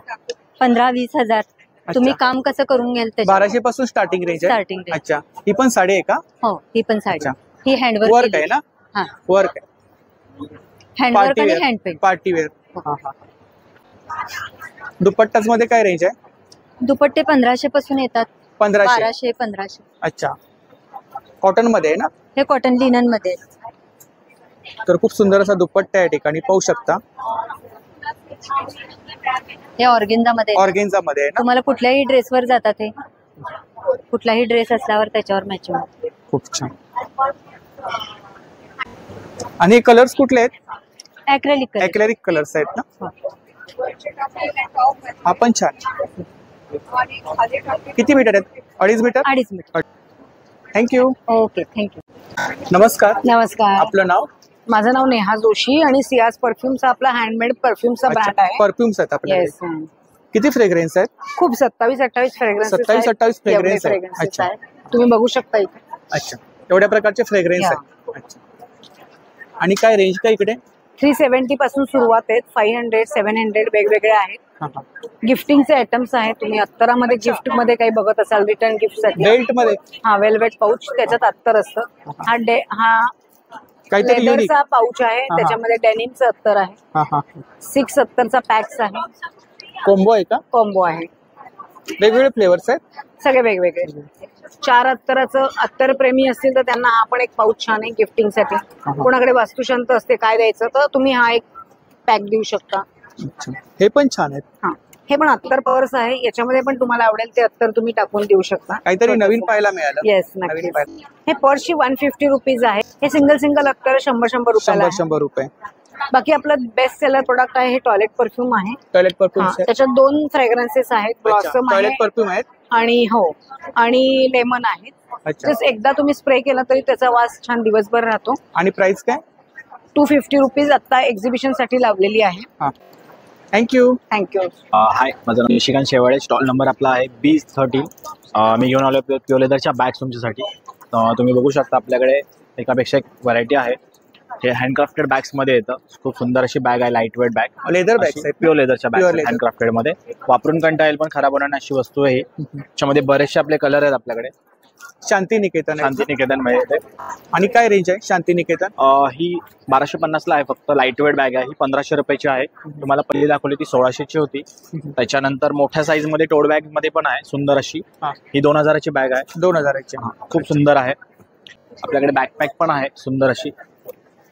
15-20 हजार. तुम्ही काम कसं करून घ्याल त्याच्यावर. 1200 पासून स्टार्टिंग रेंज आहे? Starting range. अच्छा. ही पण साडी आहे का? हो, ही पण साडी. अच्छा. ही हँडवर्क वर्क आहे ना? हा, वर्क आहे. हँडवर्क पार्टी आणि wear. Hand paint. Party wear. हा, हा. दुपट्टाच मध्ये काय रेंज आहे? दुपट्टे 1500 पासून येतात. 1500. 1200-1500. अच्छा. कॉटन मध्ये आहे ना? हे कॉटन लिनन मध्ये आहे. तर खूप सुंदर असा दुपट्टा या ठिकाणी पाहू शकता. हे ऑर्गेन्झा मध्ये आहे. ऑर्गेन्झा मध्ये आहे ना? तुम्हाला कुठल्याही ड्रेसवर जातात हे. कुठलाही ड्रेस असल्यावर त्याच्यावर मॅचिंग. खूप छान. आणि कलर्स कुठले आहेत? Acrylic colour. ॲक्रेलिक कलर्स आहेत ना? हा पण छान. किती मीटर आहेत? 2.5 metre. 2.5 metre. Thank you. Okay, thank you. नमस्कार, नमस्कार, आपलं नाव? माझं नाव नेहा जोशी आणि सियाज परफ्युमचा आपला हँडमेड परफ्युमचा ब्रँड आहे. परफ्युम्स आहेत आपल्याकडे. येस. किती फ्रेग्रन्स आहेत? खूप 27-28 फ्रेग्रन्स. 27-28 फ्रेग्रन्स आहेत. अच्छा. तुम्ही बघू शकता इथे. अच्छा. एवढ्या प्रकारचे फ्रेग्रन्स या. आहेत. अच्छा. आणि काय रेंज काय इकडे? 370 पासून सुरुवात आहेत. 500, 700 वेगवेगळे आहेत. हा, हा. गिफ्टिंगचे आयटम्स आहेत. तुम्ही अत्तरामध्ये गिफ्ट मध्ये काही बघत असाल रिटर्न गिफ्ट साठी. बेल्ट मध्ये? हा, वेल्वेट पाऊच, त्याच्यात अत्तर असतं. हा काहीतरी युनिक. लेदरचा पाऊच आहे, हा. त्याच्यामध्ये डेनिमचं अत्तर आहे. हा, हा. 6 अत्तरचा पॅक्स आहे. कोंबो आहे का? कॉम्बो आहे. वेगवेगळे फ्लेवर्स आहेत? सगळे वेगवेगळे. 4 अत्तराचं, अत्तर प्रेमी असतील तर त्यांना हा पण एक पाऊच छान आहे गिफ्टिंग साठी. कोणाकडे वास्तुशांत असते काय द्यायचं तर तुम्ही हा एक पॅक देऊ शकता. अच्छा. हे पण छान आहेत. हा, हे पण अत्तर पर्स आहे. याच्यामध्ये पण तुम्हाला आवडेल ते अत्तर तुम्ही टाकून देऊ शकता. काहीतरी नवीन पाहायला मिळालं. येस, नवीन नक्की. पाहायला. हे पर्सची 150 रुपीज आहे. हे सिंगल अत्तर 100 रुपयाला आहे. 100 रुपये. बाकी आपलं बेस्ट सेलर प्रोडक्ट आहे हे टॉयलेट परफ्यूम आहे. Toilet perfume. त्याच्यात 2 फ्रेग्रन्सेस आहेत. ब्लॉसम आहे टॉयलेट परफ्यूम आहेत आणि आणि लेमन आहेत. अच्छा. जस्ट एकदा तुम्ही स्प्रे केला तरी त्याचा वास छान दिवसभर राहतो. आणि प्राइस काय? 250 रुपीज आता एक्झिबिशन साठी लावलेली आहे. थँक्यू. थँक्यू. हाय, माझं नाव निशिकांत शेवाळे. स्टॉल नंबर आपला आहे B13. मी घेऊन आलो प्युअर लेदरच्या बॅग्स तुमच्यासाठी. तुम्ही बघू शकता आपल्याकडे एकापेक्षा एक व्हरायटी आहे. हे हँडक्राफ्टेड बॅग्स मध्ये येतं. खूप सुंदर अशी बॅग आहे, light weight bag. Leather bags आहेत? प्युअर लेदरच्या बॅग, Pure leather. हँडक्राफ्टेड मध्ये. वापरून कंटाळा येईल पण खराब होणार नाही अशी वस्तू आहे ही. त्याच्यामध्ये बरेचसे आपले कलर आहेत आपल्याकडे. शांतिनिकेतन. शांतिनिकेतन मध्ये येते. आणि काय रेंज आहे शांतिनिकेतन? ही 1250 ला आहे फक्त. लाईट वेट बॅग आहे ही. 1500 रुपयाची आहे. तुम्हाला पहिली दाखवली ती 1600ची होती. त्याच्यानंतर मोठ्या साईज मध्ये टोड बॅग मध्ये पण आहे सुंदर अशी. ही 2000ची बॅग आहे. 2000ची. खूप सुंदर आहे. आपल्याकडे बॅकपॅक पण आहे सुंदर अशी.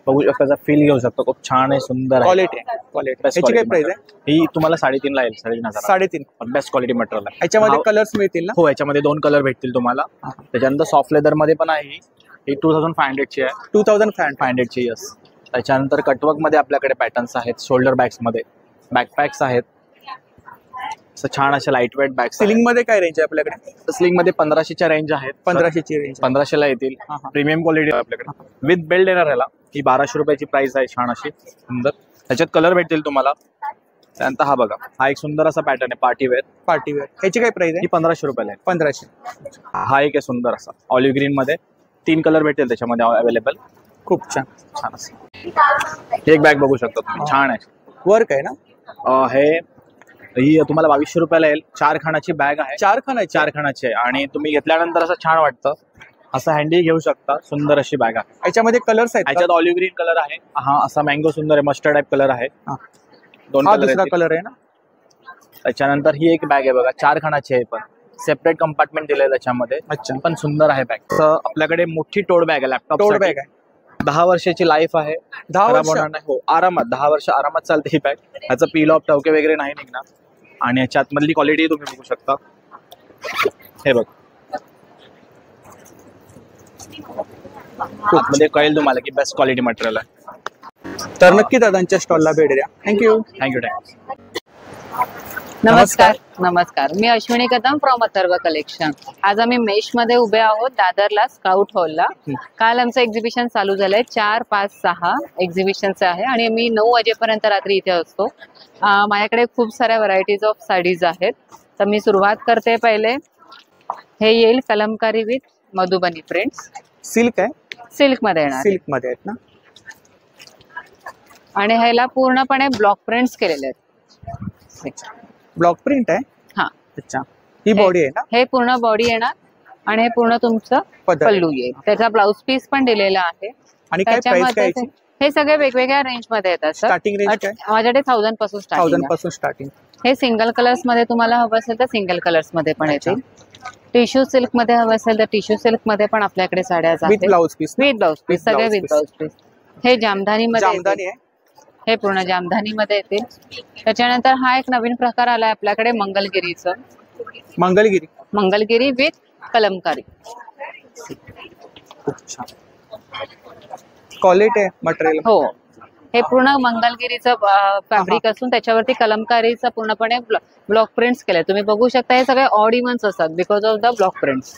बघू शकता, फील घेऊ शकतो. खूप छान आहे, सुंदर आहे. क्वालिटी. याची काय प्राइस आहे? ही तुम्हाला 3.5 ला येईल. 3.5 3.5. बेस्ट क्वालिटी मटेरियल आहे. याच्यामध्ये कलर्स मिळतील ना? हो, याच्यामध्ये 2 कलर भेटतील तुम्हाला. त्याच्यानंतर सॉफ्ट लेदर मध्ये पण आहे ही. 2500ची आहे. 2500 यस. त्याच्यानंतर कटवर्क मध्ये आपल्याकडे पॅटर्न्स आहेत. शोल्डर बॅग्स मध्ये बॅकपॅक्स आहेत. छान अशा लाईट वेट बॅग. सिलिंग मध्ये काय रेंज आहे आपल्याकडे? स्लिंग मध्ये 1500च्या रेंज आहेत. 1500ची रेंज. 1500 ला येतील. प्रीमियम क्वालिटी आपल्याकडे. विथ बेल्ट येणार ह्याला. ही 1200 रुपयाची प्राइस आहे. छान अशी सुंदर. त्याच्यात कलर भेटतील तुम्हाला. त्यानंतर हा बघा, हा एक सुंदर असा पॅटर्न आहे पार्टी वेअर. ह्याची काय प्राइस आहे? ही 1500 रुपयाला आहे. 1500. हा एक आहे सुंदर असा ऑलिव्ह ग्रीन मध्ये. 3 कलर भेटेल त्याच्यामध्ये अवेलेबल. खूप छान छान असं. हे एक बॅग बघू शकता तुम्ही. छान आहे. वर्क आहे ना? ही तुम्हाला 2200 रुपयाला येईल. 4 खानाची बॅग आहे. 4 खानाची? 4 खानाची आहे. आणि तुम्ही घेतल्यानंतर असं छान वाटतं. असं हँडी घेऊ शकता. सुंदर अशी बॅग आहे. याच्यामध्ये कलर्स आहेत. याच्यात ऑलिव्ह ग्रीन कलर आहे. हा असा मँगो सुंदर आहे. मस्टर्ड टाइप कलर आहे. दोन दुसरा कलर आहे ना. त्याच्यानंतर ही एक बॅग आहे बघा, 4 खानाची आहे, पण सेपरेट कंपार्टमेंट दिलंय त्याच्यामध्ये. अच्छा. पण सुंदर आहे बॅग. आपल्याकडे मोठी टोट बॅग आहे. लॅपटॉप टोट बॅग आहे. 10 वर्षाची लाईफ आहे. 10 वर्ष हो, आरामात 10 वर्ष आरामात चालते ही बॅग. ह्याचं पील ऑफ टवके वगैरे नाही निघणार. आणि याच्या आतमधली क्वालिटी तुम्ही बघू शकता. हे बघ, आतमध्ये कळेल तुम्हाला की बेस्ट क्वालिटी मटेरियल आहे. तर नक्की दादांच्या स्टॉलला भेट द्या. थँक्यू. नमस्कार. मी अश्विनी कदम फ्रॉम अथर्व कलेक्शन. आज आम्ही मेश मध्ये उभे आहोत दादरला स्काउट हॉलला. काल आमचं एक्झिबिशन चालू झालंय. 4, 5, 6 एक्झिबिशनच आहे आणि मी 9 वाजेपर्यंत रात्री इथे असतो. माझ्याकडे खूप साऱ्या व्हरायटीज ऑफ साडीज आहेत. तर मी सुरुवात करते. पहिले हे येईल Kalamkari with Madhubani prints. Silk आहे. सिल्क मध्ये येणार. सिल्क मध्ये आहेत ना. आणि ह्याला पूर्णपणे ब्लॉक प्रिंट्स केलेले आहेत. ब्लॉक प्रिंट आहे. हा. अच्छा. ही बॉडी आहे ना. हे पूर्ण बॉडी येणार आणि हे पूर्ण तुमचं पल्लू येईल. त्याचा ब्लाउज पीस पण दिलेला आहे. आणि काय प्राइस काय याची? हे सगळे वेगवेगळ्या रेंज मध्ये येतात सर. स्टार्टिंग रेंज काय? माझ्याकडे 1000 पासून स्टार्टिंग. 1000 पासून स्टार्टिंग. हे सिंगल कलर्स मध्ये तुम्हाला हवं असेल तर सिंगल कलर्स मध्ये पण येतील. टिश्यू सिल्क मध्ये हवं असेल तर टिश्यू सिल्क मध्ये पण आपल्याकडे साड्या आहेत. With blouse piece. With blouse piece. सगळे विथ ब्लाउज पीस. हे जामधानी मध्ये. हे पूर्ण जामधानी मध्ये येतील. त्याच्यानंतर हा एक नवीन प्रकार आलाय आपल्याकडे मंगलगिरीचं. मंगलगिरी विथ कलमकारी. क्वालिटी आहे मटेरियल. हो. हे पूर्ण मंगलगिरीचं फॅब्रिक असून त्याच्यावरती कलमकारीचं पूर्णपणे ब्लॉक प्रिंट्स केले. तुम्ही बघू शकता हे सगळे ऑड इव्हन्स असतात because of the block prints.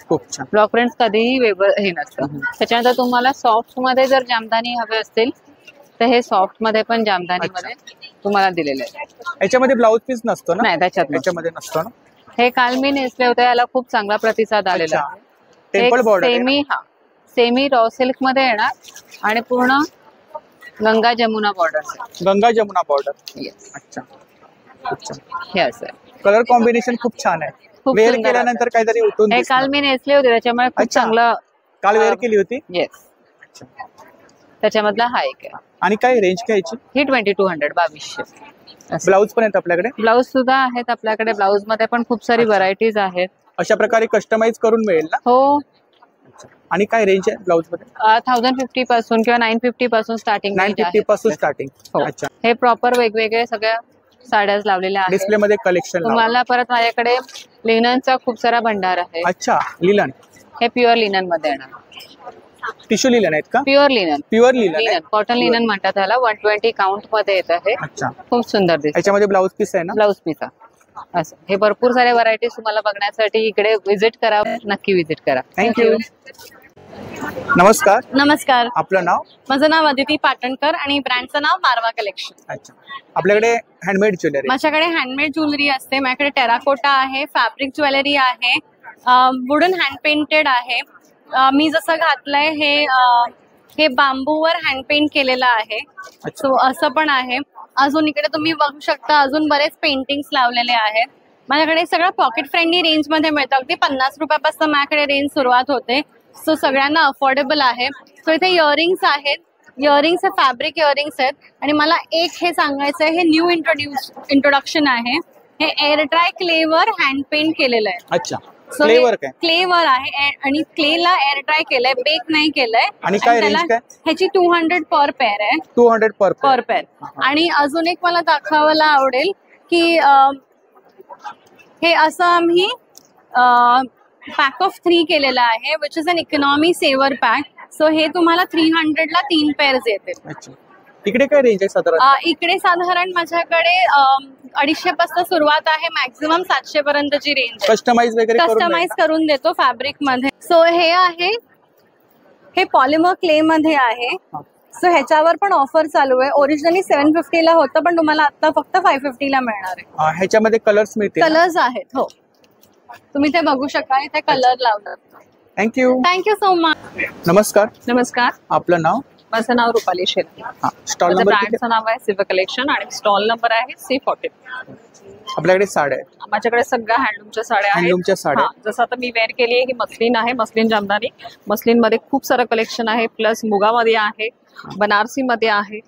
Block prints कधीही हे नसतं. त्याच्यानंतर तुम्हाला सॉफ्ट मध्ये जर जामदानी हवे असतील तर हे सॉफ्ट मध्ये पण जामदानी मध्ये तुम्हाला दिलेले आहे. याच्यामध्ये ब्लाउज पीस नसतो ना. नाही त्याच्यामध्ये नसतो ना. हे काल मी नेसले होते. याला खूप चांगला प्रतिसाद आलेला आहे. Temple border. Semi raw silk मध्ये येणार आणि पूर्ण Ganga Jamuna border. Ganga Jamuna border. Yes. अच्छा. हे असं कलर कॉम्बिनेशन खूप छान आहे. वेअर केल्यानंतर काहीतरी उठून. हे काल मी नेसले होते त्याच्यामुळे खूप चांगलं. काल वेअर केली होती. येस. त्याच्यामधला हा एक आहे. आणि काय रेंज काय याची? ही 2200 2200. ब्लाऊज पण आहेत आपल्याकडे. ब्लाऊज सुद्धा आहेत आपल्याकडे. ब्लाऊज मध्ये पण खूप सारी व्हरायटीज आहेत. अशा प्रकारे कस्टमाइज करून मिळेल ना. हो. आणि काय रेंज आहे ब्लाऊज मध्ये? 1050 पासून किंवा 950 पासून स्टार्टिंग. 950 पासून स्टार्टिंग. अच्छा. हे प्रॉपर वेगवेगळे सगळ्या साड्या लावलेल्या आहेत. डिस्प्ले मध्ये कलेक्शन. तुम्हाला परत माझ्याकडे लिननचा खूप सारा भंडार आहे. अच्छा. लिनन. हे प्युअर लिनन मध्ये येणार. टिश्यू लिनन आहेत का? Pure linen. Pure linen. Cotton linen म्हणतात त्याला. 120 काउंट मध्ये येत आहे. अच्छा. खूप सुंदर दिसतं. याच्यामध्ये ब्लाऊज पीस आहे ना. ब्लाऊज पीस असं. हे भरपूर साऱ्या व्हरायटीज तुम्हाला बघण्यासाठी इकडे व्हिजिट करा. नक्की व्हिजिट करा. थँक्यू. नमस्कार. आपलं नाव? माझं नाव अदिती पाटणकर आणि ब्रँडचं नाव मारवा कलेक्शन. अच्छा. आपल्याकडे हँडमेड ज्वेलरी. माझ्याकडे हँडमेड ज्वेलरी असते. माझ्याकडे टेराकोटा आहे, फॅब्रिक ज्वेलरी आहे, वुडन हँड पेंटेड आहे. मी जसं घातलंय हे बांबूवर हँड पेंट केलेलं आहे. सो असं पण आहे. अजून इकडे तुम्ही बघू शकता अजून बरेच पेंटिंग्स लावलेले आहेत. माझ्याकडे सगळं पॉकेट फ्रेंडली रेंज मध्ये मिळतं. अगदी 50 रुपयापासून माझ्याकडे रेंज सुरुवात होते. सो सगळ्यांना अफोर्डेबल आहे. सो इथे इयरिंग्स आहेत. इयरिंग्स हे फॅब्रिक इयरिंग्स आहेत. आणि मला एक हे सांगायचं आहे, हे न्यू इंट्रोडक्शन आहे. हे एअर ड्राय क्लेवर हँड पेंट केलेलं आहे. अच्छा. क्लेवर आहे आणि क्लेला एअर ड्राय केलंय, बेक नाही केलंय. आणि काय रेंज काय? ह्याची 200 पर पेअर आहे. 200 पर पेअर. आणि अजून एक मला दाखवायला आवडेल की हे असं आम्ही पॅक ऑफ 3 केलेलं आहे, which is an economy saver pack. So हे तुम्हाला 300 ला 3 पेअर्स येतील. इकडे काय रेंज आहे साधारण? इकडे साधारण माझ्याकडे 250 पासून सुरुवात आहे. मॅक्झिमम 700 पर्यंतची रेंज. कस्टमाइज करून देतो फॅब्रिक मध्ये. सो हे आहे, हे पॉलिमर क्ले मध्ये आहे. सो ह्याच्यावर पण ऑफर चालू आहे. ओरिजिनली 750 ला होतं पण तुम्हाला आता फक्त 550 ला मिळणार आहे. ह्याच्यामध्ये कलर्स मिळतील? कलर्स आहेत. हो. तुम्ही ते बघू शकता. इथे कलर लावतात. थँक्यू. Thank you so much. नमस्कार. नमस्कार. आपलं नाव? माझं नाव रुपाली शेळके. स्टॉल माझ्या नंबर ब्रँडचं नाव आहे सिल्वर कलेक्शन आणि स्टॉल नंबर आहे C14. आपल्याकडे साड्या आहेत. माझ्याकडे सगळ्या हँडलूमच्या साड्या आहेत. हँडलूमच्या साड्या. जसं आता मी वेअर केली आहे ही मस्लिन आहे, मस्लिन जामदानी. मस्लिन मध्ये खूप सारं कलेक्शन आहे, प्लस मुगामध्ये आहे, बनारसी मध्ये आहे,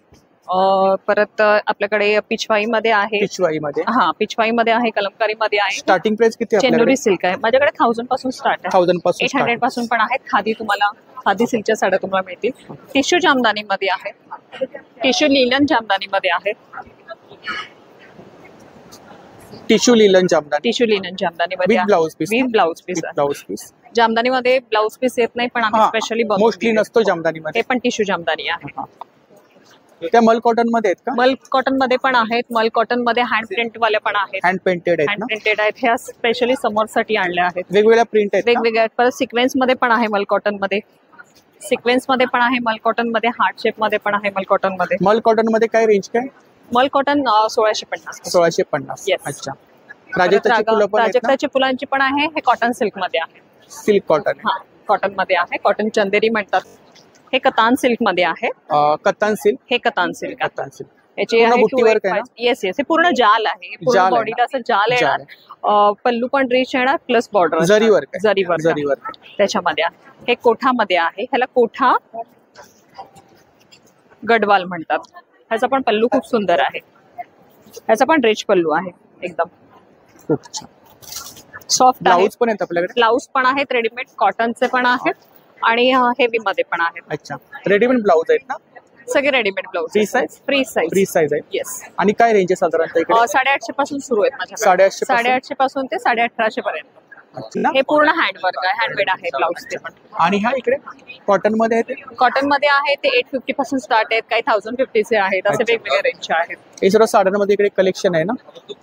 परत आपल्याकडे पिछवाई मध्ये आहे. पिछवाई मध्ये आहे, कलमकारी मध्ये आहे. स्टार्टिंग प्राइस किती आहे? चेंदुरी सिल्क आहे माझ्याकडे 1000 पासून स्टार्ट आहे. 1000 पासून 800 पासून पण आहेत. खादी तुम्हाला खादी सिल्कच्या साड्या तुम्हाला मिळतील. टिश्यू जामदानी मध्ये आहे, टिश्यू लिलन जामदानी मध्ये आहे, टिश्यू लिलन जामदानी मध्ये with blouse piece. Blouse piece Jamdani मध्ये ब्लाउज पीस येत नाही, पण आम्ही स्पेशली मोस्टली नसतो जामदानी मध्ये. हे पण टिश्यू जामदानी आहे. त्या मल कॉटन मध्ये आहेत का? मल कॉटन मध्ये पण आहेत. मल कॉटन मध्ये हँड प्रिंट वाले पण आहेत. हँड पेंटेड आहेत. ह्या स्पेशली समर साठी आणल्या आहेत. वेगवेगळ्या प्रिंट आहेत. वेगवेगळ्या. परत सिक्वेन्स मध्ये पण आहे मल कॉटन मध्ये. सिक्वेन्स मध्ये पण आहे मल कॉटन मध्ये. हार्ट शेप मध्ये पण आहे मल कॉटन मध्ये. मल कॉटन मध्ये काय रेंज काय? मल कॉटन 1650. 1650. अच्छा. राजक्ताची फुलांची पण आहे. हे कॉटन सिल्क मध्ये आहे. Silk cotton. हा कॉटन मध्ये आहे. कॉटन चंदेरी म्हणतात. हे कतान सिल्क मध्ये आहे. कतान सिल्क. हे कतान सिल्क. याची येस हे पूर्ण जाल आहे. पूर्ण बॉडीला असं जाल येणार. पल्लू पण रिच येणार, प्लस बॉर्डर जरीवर त्याच्यामध्ये आहे. हे कोठामध्ये आहे. ह्याला कोठा गडवाल म्हणतात. ह्याचा पण पल्लू खूप सुंदर आहे. ह्याचा पण रिच पल्लू आहे एकदम सॉफ्ट. ब्लाउज पण आहेत आपल्याकडे. ब्लाउज पण आहेत रेडीमेड, कॉटनचे पण आहेत आणि हेवी मध्ये पण आहेत. अच्छा. रेडीमेड ब्लाउज आहेत ना? सगळे रेडीमेड ब्लाउज. फ्री साईज आहे. येस. आणि काय रेंज आहे साधारणतः इकडे? 850 पासून सुरू आहेत माझ्याकडे. 850 पासून ते 1850 पर्यंत. हे पूर्ण हँडवर्क आहे, हँडमेड आहे ब्लाउज ते पण. आणि ह्या इकडे कॉटन मध्ये आहेत. कॉटन मध्ये आहे ते 850 पासून स्टार्ट आहेत, काही 1050 चे आहेत, असे वेगवेगळे रेंजचे आहेत. हे सर्व साड्यांमध्ये इकडे कलेक्शन आहे ना?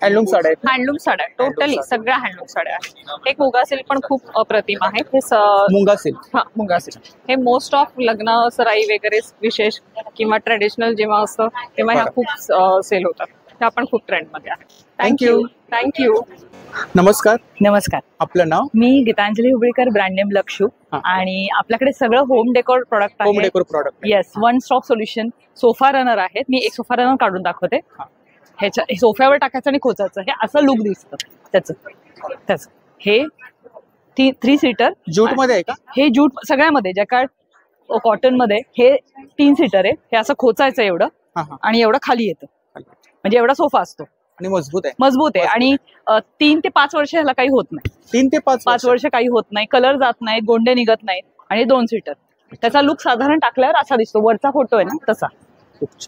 हँडलूम साड्या आहेत. हँडलूम साड्या टोटली सगळ्या हँडलूम साड्या आहेत. एक मुगा सिल्क पण खूप अप्रतिम आहे. हे मुगा सिल्क. मुगा सिल्क हे मोस्ट ऑफ लग्न सराई वगैरे विशेष किंवा ट्रेडिशनल जेव्हा असतं तेव्हा ह्या खूप सेल होतात. त्या पण खूप ट्रेंड मध्ये आहेत. थँक्यू. नमस्कार. आपलं नाव? मी गीतांजली हुबळीकर, ब्रँड नेम लक्षू. आणि आपल्याकडे सगळं होम डेकोर प्रोडक्ट आहे. Yes, one stop solution. Sofa runner आहेत. मी एक सोफा रनर काढून दाखवते. ह्याच्या सोफ्यावर टाकायचं आणि खोचायचं, हे असं लुक दिसतं त्याचं. हे 3 सीटर जूट मध्ये आहे का? हे जूट सगळ्यामध्ये, जॅकार्ड, कॉटन मध्ये. हे 3 सीटर आहे. हे असं खोचायचं एवढं आणि एवढं खाली येतं, म्हणजे एवढा सोफा असतो. आणि मजबूत आहे. आणि 3 ते 5 वर्ष ह्याला काही होत नाही. 3 ते 5 वर्ष काही होत नाही. कलर जात नाही, गोंडे निघत नाहीत. आणि 2 सीटर. त्याचा लुक साधारण टाकल्यावर असा दिसतो. वरचा फोटो आहे ना तसा.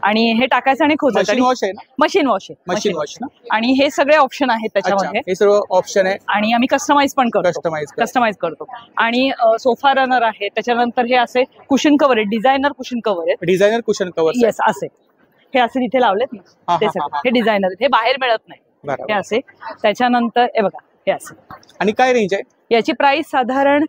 आणि हे टाकायचं आणि खोचायचं. मशीन वॉश आहे. आणि हे सगळे ऑप्शन आहेत त्याच्यामध्ये. हे सर्व ऑप्शन आहे. आणि आम्ही कस्टमाइज पण करतो. कस्टमाइज करतो. आणि सोफा रनर आहे. त्याच्यानंतर हे असे कुशन कव्हर आहे. Designer cushion cover. येस, असे हे असे तिथे लावलेत ना ते सगळे. हे डिझायनर, हे बाहेर मिळत नाही. हे असे. त्याच्यानंतर हे बघा, हे असे. आणि काय रेंज आहे याची? प्राइस साधारण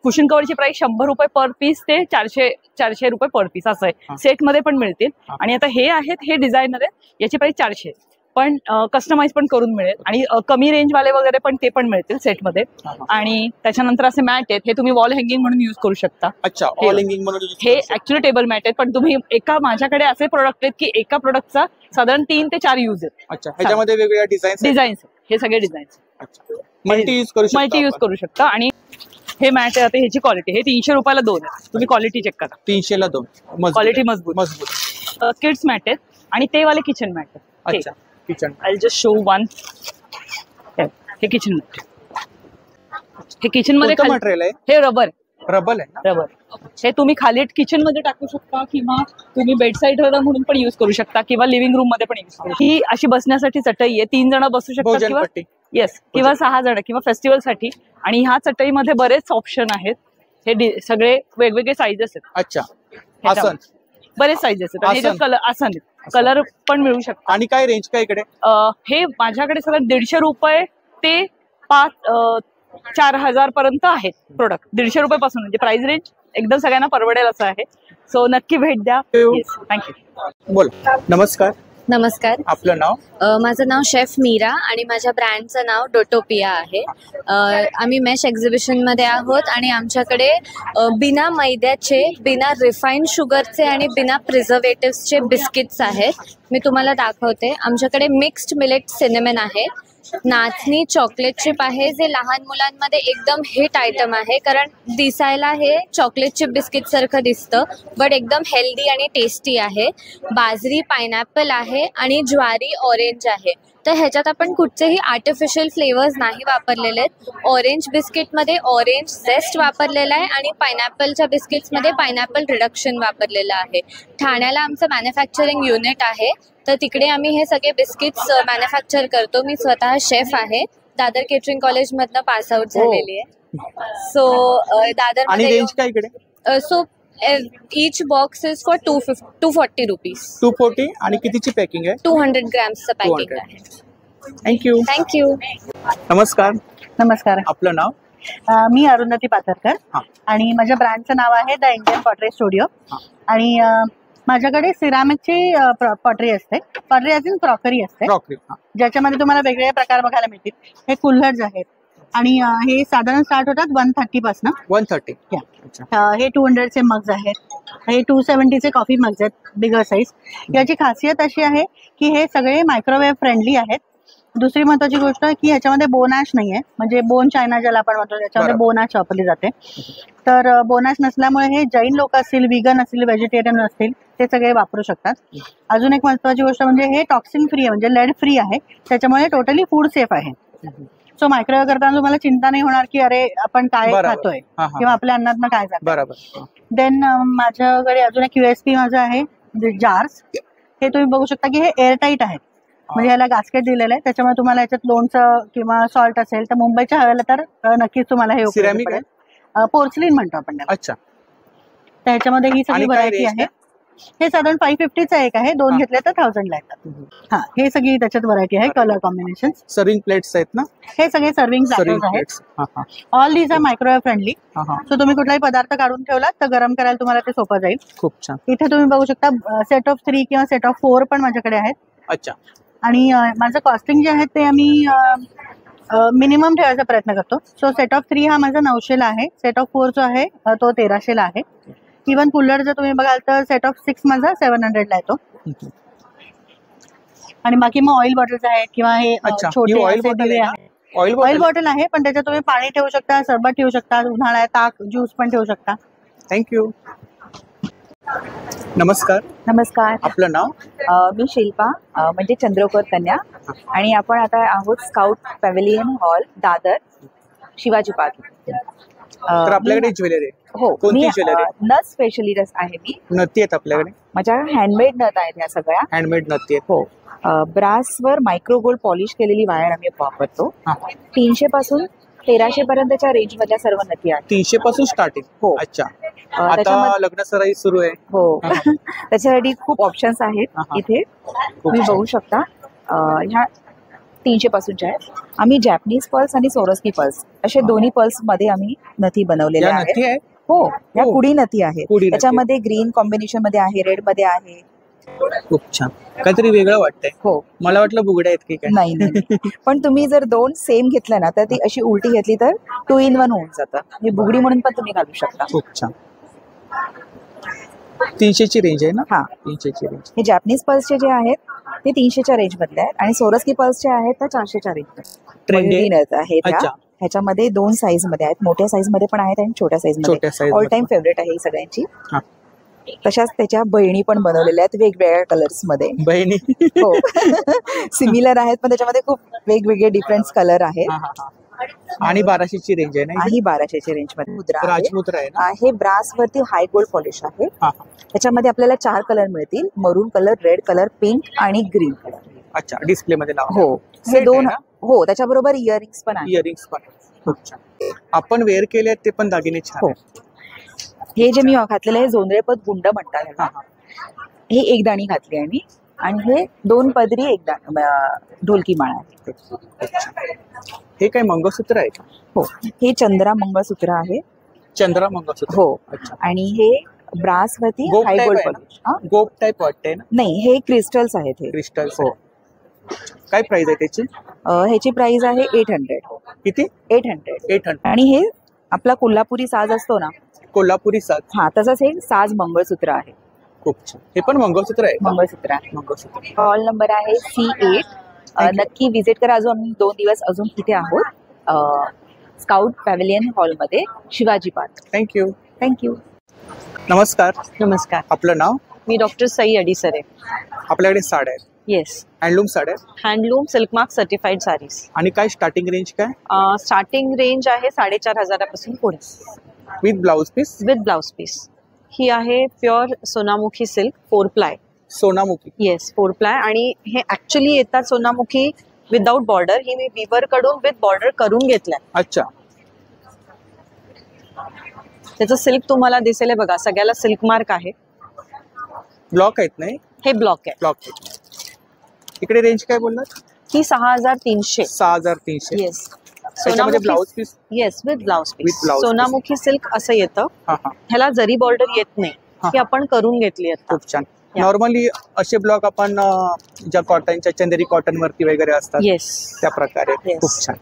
कुशन कव्हरची प्राइस 100 रुपये पर पीस ते 400 रुपये पर पीस असं आहे. सेट मध्ये पण मिळतील. आणि आता हे आहेत, हे डिझायनर आहेत. याची प्राइस 400, पण कस्टमाइज पण करून मिळेल. आणि कमी रेंज वाले वगैरे पण ते पण मिळतील सेटमध्ये. आणि त्याच्यानंतर असे मॅट आहेत. हे तुम्ही वॉल हँगिंग म्हणून युज करू शकता. अच्छा, वॉल हँगिंग म्हणून. हे ऍक्च्युअली टेबल मॅट आहेत, पण तुम्ही माझ्याकडे असे प्रोडक्ट आहेत की एका प्रोडक्टचा साधारण 3 ते 4 यूज आहेत. अच्छा. ह्याच्यामध्ये वेगवेगळ्या डिझाईन्स. हे सगळे डिझाईन्स मल्टी यूज करू शकता. आणि हे मॅट आहे. आता ह्याची क्वालिटी, हे 300 रुपयाला 2 आहे. तुम्ही क्वालिटी चेक करा. 300 ला 2. क्वालिटी मजबूत. किड्स मॅट आहेत. आणि ते वाले किचन मॅट आहेत. अच्छा, kitchen. I just show one. हे किचन मॅट. हे किचन मध्ये मटेरियल आहे. हे रबर आहे ना? रबर. हे तुम्ही खाली किचन मध्ये टाकू शकता, किंवा तुम्ही बेडसाईड म्हणून पण युज करू शकता, किंवा लिव्हिंग रूम मध्ये पण युज करू शकता. ही अशी बसण्यासाठी चटई आहे. 3 जण बसू शकतात, किंवा 6 जण, किंवा फेस्टिवल साठी. आणि ह्या चटईमध्ये बरेच ऑप्शन आहेत. हे सगळे वेगवेगळे साईजेस आहेत. अच्छा. बरेच साईजेस आहेत. कलर पण मिळू शकतो. आणि काय रेंज काय इकडे? हे माझ्याकडे सगळं 150 रुपये ते 4,000 पर्यंत आहेत प्रोडक्ट. 150 रुपयापासून, म्हणजे प्राइस रेंज एकदम सगळ्यांना परवडेल असं आहे. सो नक्की भेट द्या. थँक्यू. बोल. नमस्कार. नमस्कार. आपलं नाव? माझं नाव शेफ मीरा आणि माझ्या ब्रँडचं नाव डोटोपिया आहे. आम्ही मेश एक्झिबिशनमध्ये आहोत आणि आमच्याकडे बिना मैद्याचे, बिना रिफाईंड शुगरचे आणि बिना प्रिझर्वेटिव्सचे बिस्किट्स आहेत. मी तुम्हाला दाखवते. आमच्याकडे मिक्स्ड मिलेट सिनेमन आहे, नाचणी चॉकलेट चिप आहे, जे लहान मुलांमध्ये एकदम हिट आयटम आहे, कारण दिसायला हे चॉकलेट चिप बिस्किट सारखं दिसतं बट एकदम हेल्दी आणि टेस्टी आहे. बाजरी पायनॅपल आहे आणि ज्वारी ऑरेंज आहे. तर ह्याच्यात आपण कुठचेही आर्टिफिशियल फ्लेवर्स नाही वापरलेले आहेत. ऑरेंज बिस्किटमध्ये ऑरेंज झेस्ट वापरलेला आहे आणि पायनॅपलच्या बिस्किट्समध्ये पायनॅपल रिडक्शन वापरलेलं आहे. ठाण्याला आमचं मॅन्युफॅक्चरिंग युनिट आहे, तर तिकडे आम्ही हे सगळे बिस्किट्स मॅन्युफॅक्चर करतो. मी स्वतः शेफ आहे, दादर केटरिंग कॉलेजमधनं पास आउट झालेली आहे. So Dadar so each box is for 240 rupees. 240 आणि कितीची पॅकिंग आहे? 200 ग्रॅम्सचं पॅकिंग आहे. थँक्यू. नमस्कार. नमस्कार. आपलं नाव? मी अरुंधती पाथरकर आणि माझ्या ब्रँडचं नाव आहे द इंडियन पॉटरी स्टुडिओ. आणि माझ्याकडे सिरामिकची पॉटरी असते, पॉटरी अजून क्रॉकरी असते, ज्याच्यामध्ये तुम्हाला वेगवेगळे प्रकार बघायला मिळतील. हे कुल्हर्स आहेत आणि हे साधारण स्टार्ट होतात 130 पासून. 130. हे 200चे मग्स आहेत, हे 270चे कॉफी मग्स आहेत, बिगर साईज. याची खासियत अशी आहे की हे सगळे मायक्रोवेव्ह फ्रेंडली आहेत. दुसरी महत्वाची गोष्ट की ह्याच्यामध्ये बोनॅश नाही आहे, म्हणजे बोन चायना ज्याला आपण म्हणतो त्याच्यामध्ये बोनॅश वापरली जाते. तर बोनॅश नसल्यामुळे हे जैन लोक असतील, विगन असतील, व्हेजिटेरियन असतील, ते सगळे वापरू शकतात. अजून एक महत्वाची गोष्ट म्हणजे हे टॉक्सिन फ्री आहे, म्हणजे लेड फ्री आहे, त्याच्यामुळे टोटली फूड सेफ आहे. सो मायक्रोवेव्ह करताना तुम्हाला चिंता नाही होणार की अरे आपण काय खातोय किंवा आपल्या अन्नात काय जातं. देन माझ्याकडे अजून एक USP माझं आहे जार्स. हे तुम्ही बघू शकता की हे एअरटाईट आहेत, म्हणजे याला गास्केट दिलेलं आहे, त्याच्यामुळे तुम्हाला याच्यात लोणचं किंवा सॉल्ट असेल तर मुंबईच्या हवेला तर नक्कीच तुम्हाला हे उपयोगी पडेल. पोर्सलिन म्हणतो आपण त्याला. अच्छा. तर ह्याच्यामध्ये ही सगळी व्हरायटी आहे. हे साधारण 550चा एक आहे, दोन घेतले तर 1000ला येतात. हे सगळी त्याच्यात व्हरायटी आहे. Colour combination. सर्विंग प्लेट्स आहेत ना? हे सगळे सर्विंग प्लेट्स आहेत. All these are microwave friendly. So तुम्ही कुठलाही पदार्थ काढून ठेवलात तर गरम करायला तुम्हाला ते सोपं जाईल. खूप छान. इथे तुम्ही बघू शकता सेट ऑफ 3 किंवा सेट ऑफ 4 पण माझ्याकडे आहेत. अच्छा. आणि माझं कॉस्टिंग जे आहे ते आम्ही मिनिमम ठेवायचा प्रयत्न करतो. सो सेट ऑफ 3 हा माझा 900ला आहे, सेट ऑफ 4 जो आहे तो 1300ला आहे. इव्हन कूलर जर तुम्ही बघाल तर सेट ऑफ 6 माझा 700ला येतो. आणि बाकी मग ऑइल बॉटल्स आहेत किंवा हे छोटे ऑइल बॉटल आहे, पण त्याच्यात तुम्ही पाणी ठेवू शकता, सरबत ठेवू शकता, उन्हाळ्यात ताक ज्यूस पण ठेवू शकता. थँक्यू. नमस्कार. नमस्कार. आपलं नाव? मी शिल्पा, म्हणजे चंद्रकोर कन्या, आणि आपण आता आहोत scout pavilion hall, Dadar, Shivaji park. तर आपल्याकडे ज्वेलरी आहे? हो, मी नथ स्पेशलिस्ट आहे. मी नथी आहेत आपल्याकडे? माझ्या हँडमेड नथ आहेत ह्या सगळ्या. हँडमेड नथी आहेत? हो. ब्रासवर मायक्रो गोल्ड पॉलिश केलेली वायर आम्ही वापरतो. 300 पासून 1300 पर्यंतच्या रेंज मधल्या सर्व नथी आहेत. 300 पासून स्टार्टिंग? हो. अच्छा. आता लग्न सराई सुरू आहे? हो. त्याच्यासाठी खूप ऑप्शन्स आहेत इथे, तुम्ही बघू शकता. ह्या 300 पासूनच्या आहेत. आम्ही जॅपनीज पर्ल्स आणि सोरस्की पर्ल्स असे दोन्ही पर्ल्स मध्ये आम्ही नथी बनवलेल्या आहेत. हो, या कुडी नथी आहेत. त्याच्यामध्ये ग्रीन कॉम्बिनेशन मध्ये आहे, रेड मध्ये आहे. खूप छान. काहीतरी वेगळं वाटतंय. हो. मला वाटलं बुगड्या आहेत की काय. नाही. पण तुम्ही जर 2 सेम घेतल्या ना तर ती अशी उलटी घेतली तर 2 in 1 होऊन जातं. ही बुगडी म्हणून पण तुम्ही घालू शकता. खूप छान. 300ची रेंज आहे ना? हा, 300ची रेंज. हे जॅपनीज पर्ल्सचे जे आहेत ते 300च्या रेंज मधले आहेत आणि सोरस्की पर्ल्सचे आहेत तर 400च्या रेंज मध्ये आहेत. ह्याच्यामध्ये 2 साईज मध्ये आहेत, मोठ्या साईज मध्ये पण आहेत आणि छोट्या साईज मध्ये. ऑल टाइम फेवरेट आहे ही सगळ्यांची. तशाच त्याच्या बहिणी पण बनवलेल्या आहेत वेगवेगळ्या कलर्स मध्ये. बहिणी? हो. सिमिलर आहेत पण त्याच्यामध्ये खूप वेगवेगळे डिफरंट कलर आहेत. आणि 1200ची रेंज आहे ना? ही 1200ची रेंज मध्ये मुद्रा राजमुद्रा आहे. हे ब्रास वरती हाय गोल्ड पॉलिश आहे. त्याच्यामध्ये आपल्याला 4 कलर मिळतील, मरून कलर, रेड कलर, पिंक आणि ग्रीन कलर. अच्छा. डिस्प्ले मध्ये लावा. हो. हे 2. हो, त्याच्याबरोबर इयरिंग्स पण आहेत. इयरिंग्स पण. खूप छान. आपण वेअर केले ते पण दागिने छान. हो. हे जे मी घातलेलं आहे जोंधळेपद गुंड म्हणतात, हे एक दाणी घातली आहे मी, आणि हे 2 पदरी एक ढोलकी माळा आहे. हे काय मंगळसूत्र आहे? हो, हे चंद्रा मंगळसूत्र आहे. चंद्रा मंगळसूत्र? हो. आणि हे ब्रास वरती गोप हाय type गोल्ड आहे ना? पॉलिश. गोप टाईप वाटते ना? नाही, हे क्रिस्टल्स आहेत. हे क्रिस्टल्स. हो. काय प्राइस आहे त्याची? ह्याची प्राइस आहे 800. किती? 800. 800. आणि हे आपला कोल्हापुरी साज असतो ना, कोल्हापुरी साज. हा, तसंच हे साज मंगळसूत्र आहे. खूप छान. हे पण मंगळसूत्र आहे? मंगळसूत्र आहे. मंगळसूत्र. हॉल नंबर आहे C8. नक्की विजिट करा. अजून आम्ही 2 दिवस अजून तिथे आहोत, स्काउट पॅव्हिलियन हॉलमध्ये, शिवाजी पार्क. थँक्यू. थँक्यू. नमस्कार. नमस्कार. आपलं नाव? मी डॉक्टर सई अडीसरे. आपल्याकडे साड्या आहेत? येस. हँडलूम साड्या? Handloom silk mark certified saris. आणि काय स्टार्टिंग रेंज काय? स्टार्टिंग रेंज आहे 4,500 पासून पुढे. With blouse piece? With blouse piece. ही आहे pure Sonamukhi silk 4 ply. Sonamukhi? Yes, 4 ply. आणि हे ऍक्च्युली येतात सोनामुखी विदाउट बॉर्डर. ही मी विवर कडून विथ बॉर्डर करून घेतलाय. अच्छा. त्याचं सिल्क तुम्हाला दिसेल बघा, सगळ्याला सिल्क मार्क आहे. ब्लॉक आहेत नाही? हे ब्लॉक आहे. ब्लॉक आहे. इकडे रेंज काय बोललात? ही 6,300. 6,300. येस. त्याच्यामध्ये blouse piece? Yes, with blouse piece. With blouse Sonamukhi silk असं येतं. ह्याला जरी बॉर्डर येत नाही. ही आपण करून घेतली आहे. खूप छान. नॉर्मली असे ब्लॉक आपण ज्या कॉटनच्या चंदेरी कॉटन वरती वगैरे असतात, येस, त्या प्रकारे. खूप छान.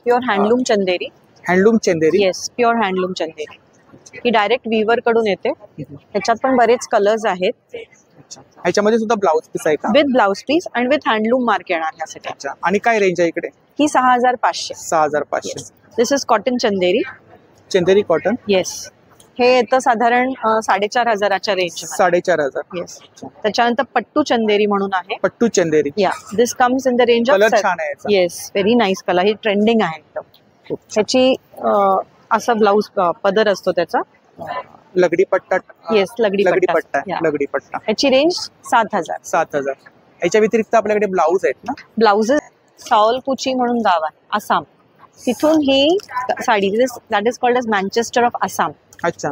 प्युअर हँडलूम चंदेरी. हँडलूम चंदेरी? येस, प्युअर हँडलूम चंदेरी. ही डायरेक्ट विवर कडून येते. त्याच्यात पण बरेच कलर्स आहेत. ह्याच्यामध्ये सुद्धा ब्लाउज पीस आहे का? विथ ब्लाउज पीस आणि विथ हँडलूम मार्क येणार ह्यासाठी. आणि काय रेंज आहे इकडे? ही 6,500. 6,500. This is cotton Chanderi. Chanderi cotton? Yes. हे येतं साधारण 4,500च्या रेंज. 4,500. येस. त्याच्यानंतर पट्टू चंदेरी म्हणून आहे. Pattu Chanderi? Yeah, this comes in the range of. Colour छान आहे. Yes, very nice colour. ही ट्रेंडिंग आहे एकदम. ह्याची असा ब्लाउज पदर असतो त्याचा. लगडी पट्टा? येस, लगडी पट्टा. लगडी पट्टा. ह्याची रेंज 7,000. 7,000. याच्या व्यतिरिक्त आपल्याकडे ब्लाऊज आहेत ना? ब्लाउजेस. सावलकुची म्हणून गाव आहे, आसाम. तिथून ही साडी, that is called as Manchester of Assam. अच्छा.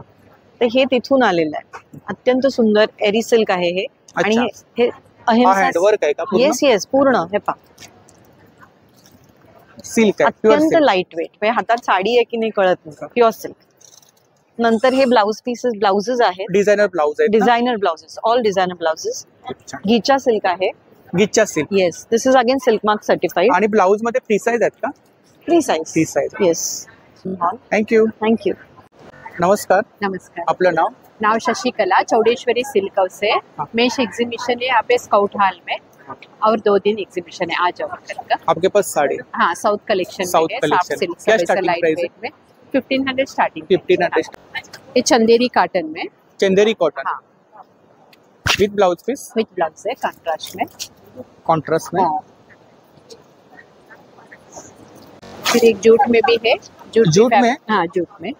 तर हे तिथून आलेलं आहे. अत्यंत सुंदर एरी सिल्क आहे हे. आणि हे हँडवर्क आहे का? येस येस, पूर्ण. हे पहा, सिल्क आहे. अत्यंत लाईट वेट. म्हणजे हातात साडी आहे की नाही कळत नाही. Pure silk. नंतर हे ब्लाउज पीसेस, ब्लाउजेस आहेत. डिझायनर ब्लाउज आहेत? Designer blouses, all designer blouses. Ghicha silk आहे. Ghicha silk? Yes, this is again silk mark certified. आणि ब्लाउज मध्ये फ्री साईज आहेत का? Free size. Free size. Yes. Thank you. Thank you. नमस्कार. नमस्कार. आपलं नाव? नाम शशिकला, चौडेश्वरी सिल्क हाउस है. मेश एग्जीबिशन है यहाँ पे स्काउट हॉल में, और 2 दिन एग्जीबिशन है. आज का आपके पास साड़ी? हाँ, साउथ कलेक्शन. South collection. क्या स्टार्टिंग प्राइस है? 1,500 स्टार्टिंग. 1,500. ये चंदेरी कॉटन में. चंदेरी कॉटन? हाँ. With blouse piece? With blouse है, कॉन्ट्रास्ट में. कॉन्ट्रास्ट में? फिर एक जूट में भी है. जूट में? हाँ, जूट में.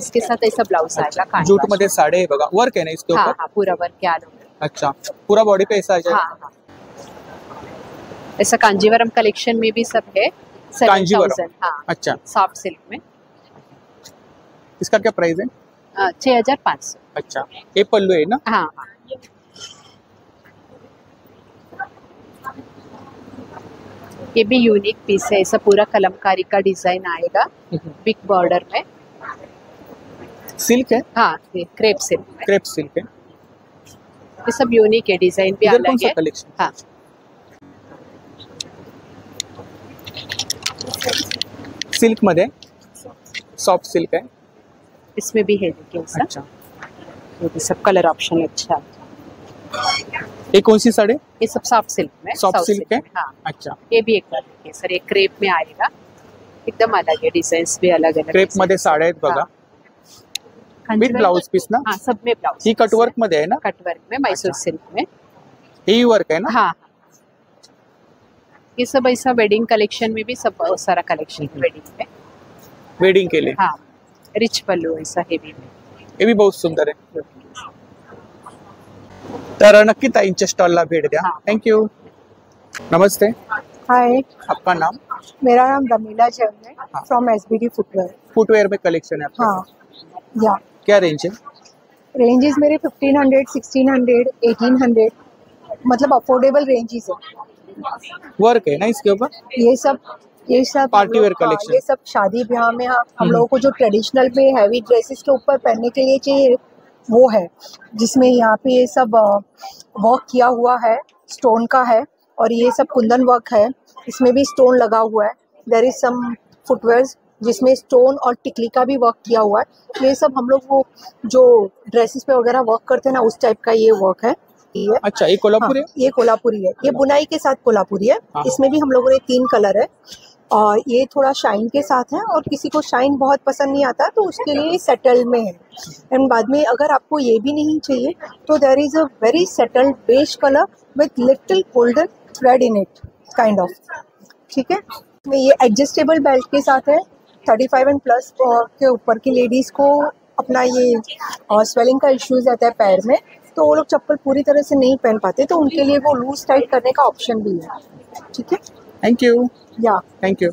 इसके साथ ऐसा ब्लाउज आएगा. जूट मध्ये साड़ी है बघा. वर्क है ना इसके ऊपर? हाँ, हाँ, पूरा वर्क किया. अच्छा. पूरा बॉडी पे ऐसा आ जाएगा? हाँ, हाँ. ऐसा कांजीवरम कलेक्शन में भी सब है. 7,000. हाँ. अच्छा. सॉफ्ट सिल्क में. इसका क्या प्राइस है? 6,500. अच्छा. ये पल्लू है ना? हाँ, हाँ. ये भी यूनिक पीस है. ऐसा पूरा कलमकारी का डिजाइन आएगा बिग बॉर्डर में. सिल्क है? हाँ, ये क्रेप सिल्क. क्रेप सिल्क है. ये सब यूनिक है, डिजाइन भी अलग है. कलेक्शन? हाँ. सिल्क मध्ये सॉफ्ट सिल्क है. इसमें भी है देखिए. अच्छा. ये भी सब कलर ऑप्शन अच्छा. ये कौन सी साड़ी? ये सब सॉफ्ट सिल्क में. सॉफ्ट सिल्क है? हाँ. अच्छा. ये भी एक देखिए सर, ये क्रेप में आएगा. एकदम अलग है, डिजाइन भी अलग अलग. क्रेप मध्ये साड्या आहेत बघा. विथ ब्लाउज पीस ना? हाँ, सब में ब्लाउज. ही कटवर्क मध्ये आहे ना? कटवर्क में, मैसूर सिल्क में. ही वर्क है ना? हाँ. ये सब ऐसा वेडिंग कलेक्शन में भी सब बहुत सारा कलेक्शन है वेडिंग में. वेडिंग के लिए? हाँ. रिच पल्लू ऐसा हेवी में. ये भी बहुत सुंदर है. तर नक्की ताईंच्या स्टॉलला भेट द्या. थँक्यू. नमस्ते. हाय. आपका नाम? मेरा नाम रमीला जैन है, फ्रॉम SBD फुटवेयर. फुटवेयर में कलेक्शन है आपका? हाँ. या. क्या रेंज है? रेंजेस मेरे 1,500, 1,600, 1,800, मतलब अफोर्डेबल रेंजेस है. वर्क है ना इसके ऊपर? ये सब पार्टी वेयर कलेक्शन. ये सब शादी ब्याह में हम लोगों को जो ट्रेडिशनल में हैवी ड्रेसेस के ऊपर पहनने के लिए चाहिए, वो है, जिसमें यहाँ पे ये सब वर्क किया हुआ है, स्टोन का है, और ये सब कुंदन वर्क है, इसमें भी स्टोन लगा हुआ है। देयर इज सम फुटवेयर्स जिसमें स्टोन और टिकली का भी वर्क किया हुआ है। ये सब हम लोग वो जो ड्रेसेस पे वगैरह वर्क करते हैं ना, उस टाइप का ये वर्क है। ये अच्छा, ये कोल्हापुरी है? ये कोल्हापुरी है, ये बुनाई के साथ कोल्हापुरी है। इसमें भी हम लोगों ने 3 कलर है, और ये थोड़ा शाइन के साथ है, और किसी को शाइन बहुत पसंद नहीं आता तो उसके लिए सेटल्ड में है। एंड बाद में अगर आपको ये भी नहीं चाहिए तो there is a very settled beige colour with little golden thread in it kind of. ठीक है, में ये एडजस्टेबल बेल्ट के साथ है। 35 एंड प्लस के ऊपर की लेडीज को अपना ये स्वेलिंग का इश्यूज रहता है पैर में, तो वो लोग चप्पल पूरी तरह से नहीं पहन पाते, तो उनके लिए वो लूज टाइट करने का ऑप्शन भी है। ठीक है, थैंक यू। या थैंक यू।